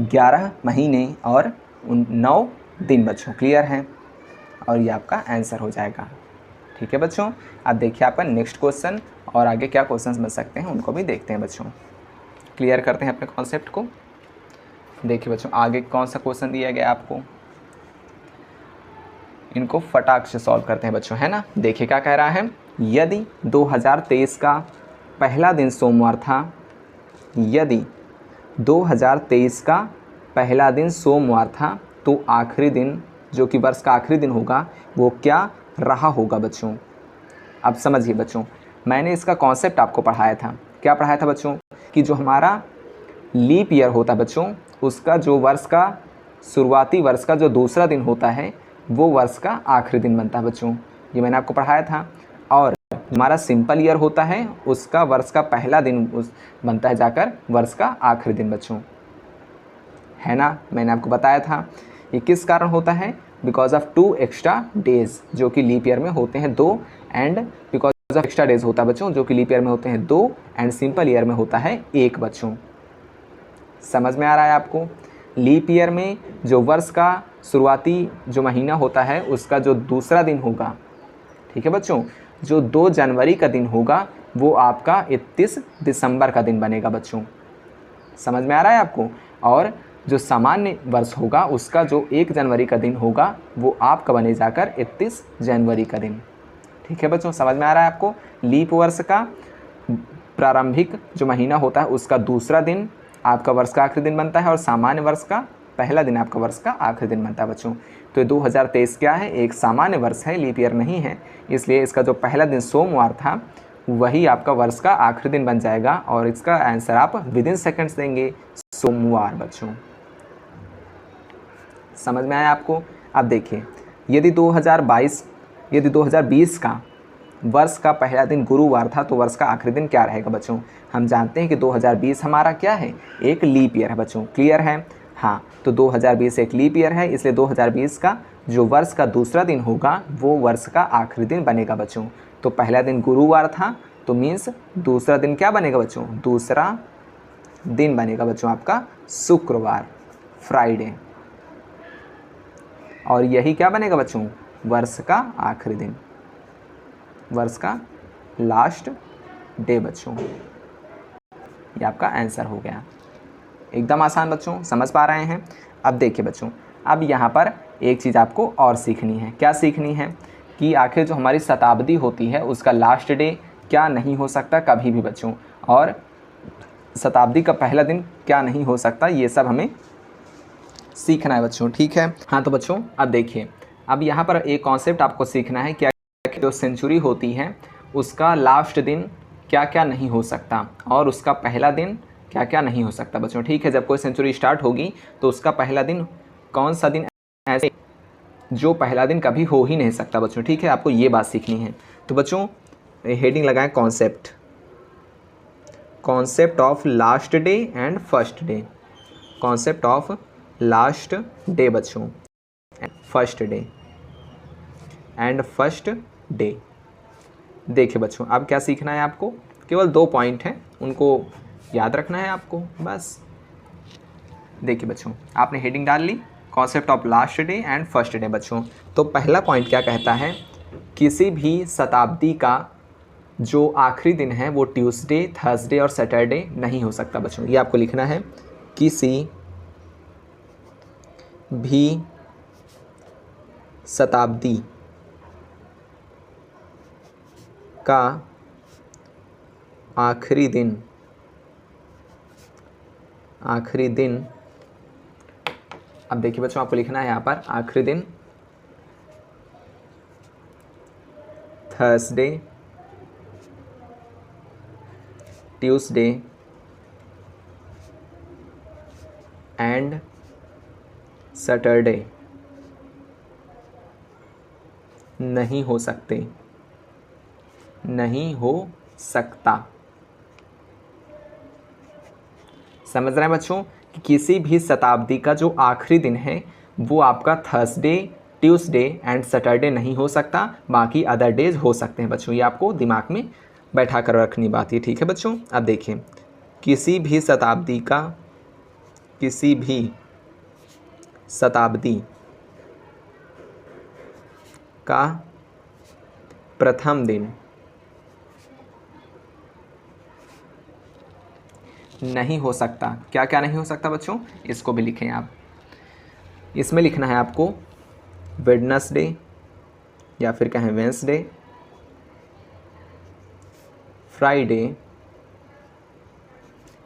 11 महीने और 9 दिन बच्चों। क्लियर है, और ये आपका आंसर हो जाएगा, ठीक है बच्चों। अब देखिए आपका नेक्स्ट क्वेश्चन और आगे क्या क्वेश्चंस बन सकते हैं उनको भी देखते हैं बच्चों, क्लियर करते हैं अपने कॉन्सेप्ट को। देखिए बच्चों आगे कौन सा क्वेश्चन दिया गया आपको, इनको फटाक से सॉल्व करते हैं बच्चों, है ना। देखिए क्या कह रहा है, यदि 2023 का पहला दिन सोमवार था, यदि 2023 का पहला दिन सोमवार था तो आखिरी दिन जो कि वर्ष का आखिरी दिन होगा वो क्या रहा होगा बच्चों। अब समझिए बच्चों, मैंने इसका कॉन्सेप्ट आपको पढ़ाया था। क्या पढ़ाया था बच्चों, कि जो हमारा लीप ईयर होता है बच्चों, उसका जो वर्ष का शुरुआती वर्ष का जो दूसरा दिन होता है वो वर्ष का आखिरी दिन बनता है बच्चों, ये मैंने आपको पढ़ाया था। और हमारा सिंपल ईयर होता है उसका वर्ष का पहला दिन बनता है जाकर वर्ष का आखिरी दिन बच्चों, है ना। मैंने आपको बताया था ये किस कारण होता है, बिकॉज ऑफ 2 एक्स्ट्रा डेज जो कि लीप ईयर में होते हैं 2, and because of extra days होता है बच्चों जो कि लीप ईयर में होते हैं 2 एंड सिंपल ईयर में होता है 1 बच्चों। समझ में आ रहा है आपको। लीप ईयर में जो वर्ष का शुरुआती जो महीना होता है उसका जो दूसरा दिन होगा, ठीक है बच्चों। जो 2 जनवरी का दिन होगा वो आपका 31 दिसंबर का दिन बनेगा बच्चों, समझ में आ रहा है आपको। और जो सामान्य वर्ष होगा उसका जो 1 जनवरी का दिन होगा वो आपका बने जाकर 31 जनवरी का दिन। ठीक है बच्चों, समझ में आ रहा है आपको। लीप वर्ष का प्रारंभिक जो महीना होता है उसका दूसरा दिन आपका वर्ष का आखिरी दिन बनता है और सामान्य वर्ष का पहला दिन आपका वर्ष का आखिरी दिन बनता है बच्चों। तो 2023 क्या है, एक सामान्य वर्ष है, लीप ईयर नहीं है, इसलिए इसका जो पहला दिन सोमवार था वही आपका वर्ष का आखिरी दिन बन जाएगा और इसका आंसर आप विदिन सेकंड्स देंगे, सोमवार बच्चों। समझ में आया आपको। अब देखिए, यदि 2020 का वर्ष का पहला दिन गुरुवार था तो वर्ष का आखिरी दिन क्या रहेगा बच्चों। हम जानते हैं कि 2020 हमारा क्या है, एक लीप ईयर है बच्चों, क्लियर है। हाँ, तो 2020 एक लीप ईयर है, इसलिए 2020 का जो वर्ष का दूसरा दिन होगा वो वर्ष का आखिरी दिन बनेगा बच्चों। तो पहला दिन गुरुवार था तो मीन्स दूसरा दिन क्या बनेगा बच्चों, दूसरा दिन बनेगा बच्चों आपका शुक्रवार, फ्राइडे। और यही क्या बनेगा बच्चों, वर्ष का आखिरी दिन, वर्ष का लास्ट डे बच्चों। ये आपका आंसर हो गया। एकदम आसान बच्चों, समझ पा रहे हैं। अब देखिए बच्चों, अब यहाँ पर एक चीज़ आपको और सीखनी है। क्या सीखनी है कि आखिर जो हमारी शताब्दी होती है उसका लास्ट डे क्या नहीं हो सकता कभी भी बच्चों, और शताब्दी का पहला दिन क्या नहीं हो सकता, ये सब हमें सीखना है बच्चों, ठीक है। हाँ तो बच्चों अब देखिए, अब यहाँ पर एक कॉन्सेप्ट आपको सीखना है, क्या जो सेंचुरी होती है उसका लास्ट दिन क्या क्या नहीं हो सकता और उसका पहला दिन क्या क्या नहीं हो सकता बच्चों, ठीक है। जब कोई सेंचुरी स्टार्ट होगी तो उसका पहला दिन कौन सा दिन ऐसे जो पहला दिन कभी हो ही नहीं सकता बच्चों, ठीक है। आपको ये बात सीखनी है। तो बच्चों हेडिंग लगाएं concept, concept of last day and first day, concept of last day बच्चों, first day and first day. देखिए बच्चों अब क्या सीखना है आपको, केवल 2 पॉइंट हैं, उनको याद रखना है आपको बस। देखिए बच्चों, आपने हेडिंग डाल ली concept of last day and first day बच्चों। तो पहला पॉइंट क्या कहता है, किसी भी शताब्दी का जो आखिरी दिन है वो ट्यूसडे, थर्सडे और सैटरडे नहीं हो सकता बच्चों। ये आपको लिखना है, किसी भी शताब्दी का आखिरी दिन अब देखिए बच्चों आपको लिखना है यहाँ पर आखिरी दिन थर्सडे, ट्यूसडे एंड सैटरडे नहीं हो सकते, नहीं हो सकता। समझ रहे हैं बच्चों कि किसी भी शताब्दी का जो आखिरी दिन है वो आपका थर्सडे, ट्यूसडे एंड सैटरडे नहीं हो सकता, बाकी अदर डेज हो सकते हैं बच्चों। ये आपको दिमाग में बैठा कर रखनी बात है, ठीक है बच्चों। अब देखिए, किसी भी शताब्दी का प्रथम दिन नहीं हो सकता। क्या क्या नहीं हो सकता बच्चों, इसको भी लिखें आप। इसमें लिखना है आपको वेडनेसडे या फिर कहें वेंसडे, फ्राइडे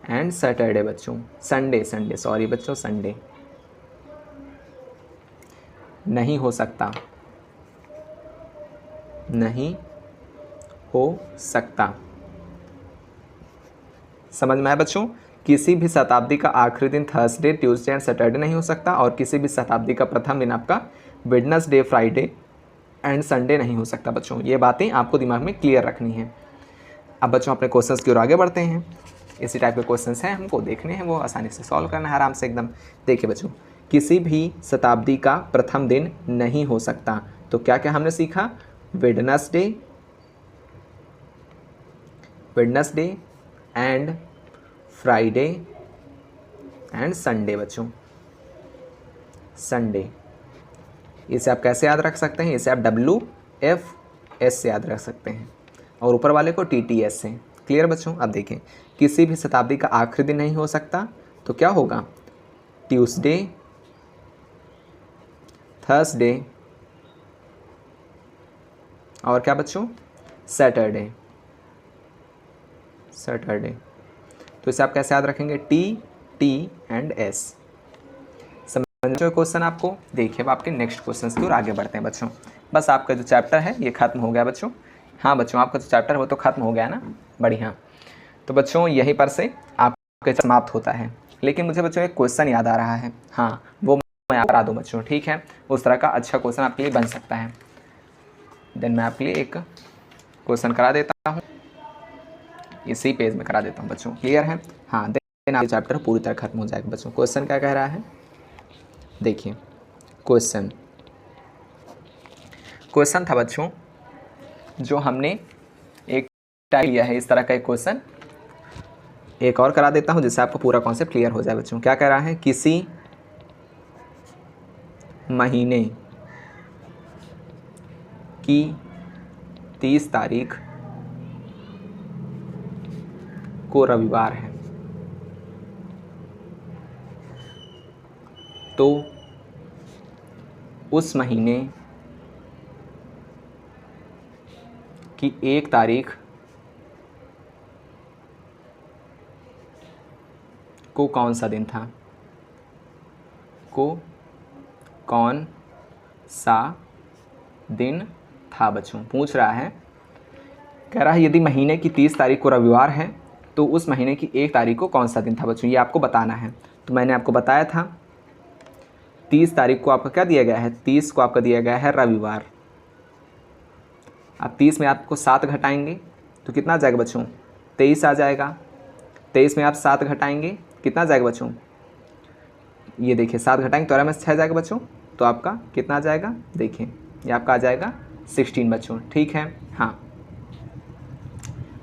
एंड सैटरडे बच्चों, संडे सॉरी बच्चों, संडे नहीं हो सकता, नहीं हो सकता। समझ में आया बच्चों, किसी भी शताब्दी का आखिरी दिन थर्सडे, ट्यूसडे एंड सैटरडे नहीं हो सकता और किसी भी शताब्दी का प्रथम दिन आपका वेडनेसडे, फ्राइडे एंड संडे नहीं हो सकता बच्चों। ये बातें आपको दिमाग में क्लियर रखनी है। अब बच्चों अपने क्वेश्चंस की ओर आगे बढ़ते हैं। इसी टाइप के क्वेश्चंस हैं, हमको देखने हैं, वो आसानी से सॉल्व करना है आराम से एकदम। देखिए बच्चों, किसी भी शताब्दी का प्रथम दिन नहीं हो सकता, तो क्या क्या हमने सीखा, Wednesday and Friday and Sunday बच्चों, संडे। इसे आप कैसे याद रख सकते हैं, इसे आप WF एस से याद रख सकते हैं और ऊपर वाले को TTS से। क्लियर बच्चों। अब देखें, किसी भी शताब्दी का आखिरी दिन नहीं हो सकता, तो क्या होगा? ट्यूसडे, थर्सडे और क्या बच्चों? सैटरडे। तो इसे आप कैसे याद रखेंगे? T and S। समझो क्वेश्चन आपको। देखिए अब आपके नेक्स्ट क्वेश्चन की ओर आगे बढ़ते हैं बच्चों। बस आपका जो चैप्टर है ये खत्म हो गया बच्चों। हाँ बच्चों, आपका जो चैप्टर है वो तो खत्म हो गया ना, बढ़िया। तो बच्चों यहीं पर से आपका समाप्त होता है। लेकिन मुझे बच्चों एक क्वेश्चन याद आ रहा है, हाँ वो मैं करा दूँ बच्चों, ठीक है? उस तरह का अच्छा क्वेश्चन आपके लिए बन सकता है। देन मैं आपके लिए एक क्वेश्चन करा देता हूँ, इसी पेज में करा देता हूँ बच्चों। क्लियर है? हाँ, देन आपका चैप्टर पूरी तरह खत्म हो जाएगा बच्चों। क्वेश्चन क्या कह रहा है? देखिए क्वेश्चन था बच्चों, जो हमने एक टाइप लिया है इस तरह का एक क्वेश्चन, एक और करा देता हूँ जिससे आपको पूरा कॉन्सेप्ट क्लियर हो जाए बच्चों। क्या कह रहा है? किसी महीने की 30 तारीख को रविवार है, तो उस महीने की 1 तारीख को कौन सा दिन था? कौन सा दिन था बच्चों? पूछ रहा है, कह रहा है यदि महीने की 30 तारीख को रविवार है तो उस महीने की 1 तारीख को कौन सा दिन था बच्चों? ये आपको बताना है। तो मैंने आपको बताया था 30 तारीख को आपका क्या दिया गया है? 30 को आपका दिया गया है रविवार। अब 30 में आपको 7 घटाएंगे तो कितना आ जाएगा बच्चों? 23 आ जाएगा। 23 में आप 7 घटाएंगे, कितना आ जाएगा बच्चों? ये देखिए 7 घटाएंगे तो 12 में 6 जाएगा बच्चों, तो आपका कितना आ जाएगा? देखिए ये आपका आ जाएगा 16 बच्चों, ठीक है? हाँ,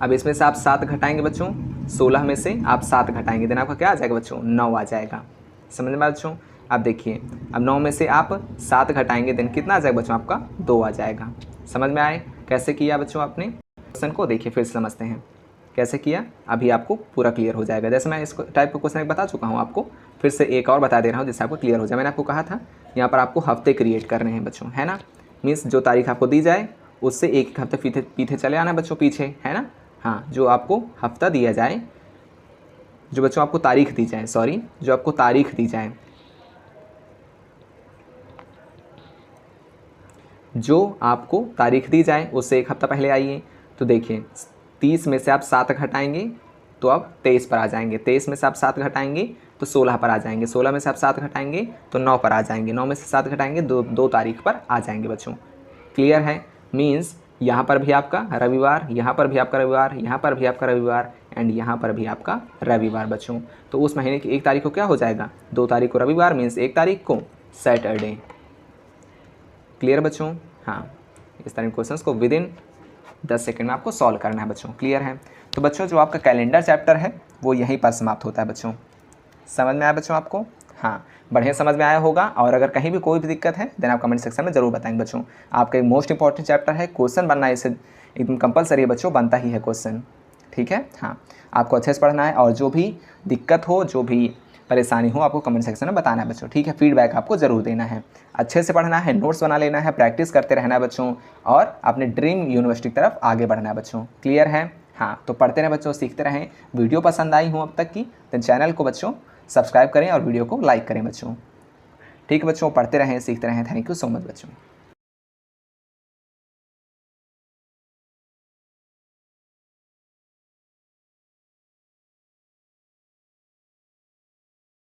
अब इसमें से आप 7 घटाएंगे बच्चों, 16 में से आप 7 घटाएंगे, देन आपका क्या आ जाएगा बच्चों? 9 आ जाएगा। समझ में बच्चों? अब देखिए, अब 9 में से आप 7 घटाएंगे, देन कितना आ जाएगा बच्चों? आपका 2 आ जाएगा। समझ में आए कैसे किया बच्चों आपने क्वेश्चन को? देखिए फिर समझते हैं कैसे किया, अभी आपको पूरा क्लियर हो जाएगा। जैसे मैं इस टाइप का क्वेश्चन बता चुका हूँ आपको, फिर से एक और बता दे रहा हूँ जिससे आपको क्लियर हो जाए। मैंने आपको कहा था यहाँ पर आपको हफ्ते क्रिएट करने हैं बच्चों, है ना? मीन्स जो तारीख आपको दी जाए उससे एक हफ्ते पीछे चले आना बच्चों, पीछे, है ना? हाँ, जो आपको हफ्ता दिया जाए, जो बच्चों आपको तारीख दी जाए, सॉरी, जो आपको तारीख दी जाए, जो आपको तारीख दी जाए उससे एक हफ्ता पहले आइए। तो देखिए 30 में से आप 7 घटाएंगे तो आप 23 पर आ जाएंगे। 23 में से आप 7 घटाएंगे तो 16 पर आ जाएंगे। 16 में से आप 7 घटाएंगे तो 9 पर आ जाएंगे। 9 में से 7 घटाएंगे 2 तारीख पर आ जाएंगे बच्चों। क्लियर है? मीन्स यहाँ पर भी आपका रविवार, यहाँ पर भी आपका रविवार, यहाँ पर भी आपका रविवार एंड यहाँ पर भी आपका रविवार बच्चों। तो उस महीने की 1 तारीख को क्या हो जाएगा? 2 तारीख को रविवार, मीन्स 1 तारीख को सैटरडे। क्लियर बच्चों? हाँ, इस तरह के क्वेश्चंस को विद इन 10 सेकंड में आपको सॉल्व करना है बच्चों। क्लियर है? तो बच्चों जो आपका कैलेंडर चैप्टर है वो यहीं पर समाप्त होता है बच्चों। समझ में आया बच्चों आपको? हाँ, बढ़िया समझ में आया होगा। और अगर कहीं भी कोई भी दिक्कत है देन आप कमेंट सेक्शन में ज़रूर बताएंगे बच्चों। आपका एक मोस्ट इंपॉर्टेंट चैप्टर है, क्वेश्चन बनना इसे एकदम कंपलसरी है बच्चों, बनता ही है क्वेश्चन, ठीक है? हाँ, आपको अच्छे से पढ़ना है और जो भी दिक्कत हो, जो भी परेशानी हो, आपको कमेंट सेक्शन में बताना है बच्चों, ठीक है? फीडबैक आपको ज़रूर देना है। अच्छे से पढ़ना है, नोट्स बना लेना है, प्रैक्टिस करते रहना है बच्चों और अपने ड्रीम यूनिवर्सिटी की तरफ आगे बढ़ना है बच्चों। क्लियर है? हाँ, तो पढ़ते रहें बच्चों, सीखते रहें। वीडियो पसंद आई हो अब तक की तो चैनल को बच्चों सब्सक्राइब करें और वीडियो को लाइक करें बच्चों। ठीक है बच्चों, पढ़ते रहें, सीखते रहें। थैंक यू सो मच बच्चों।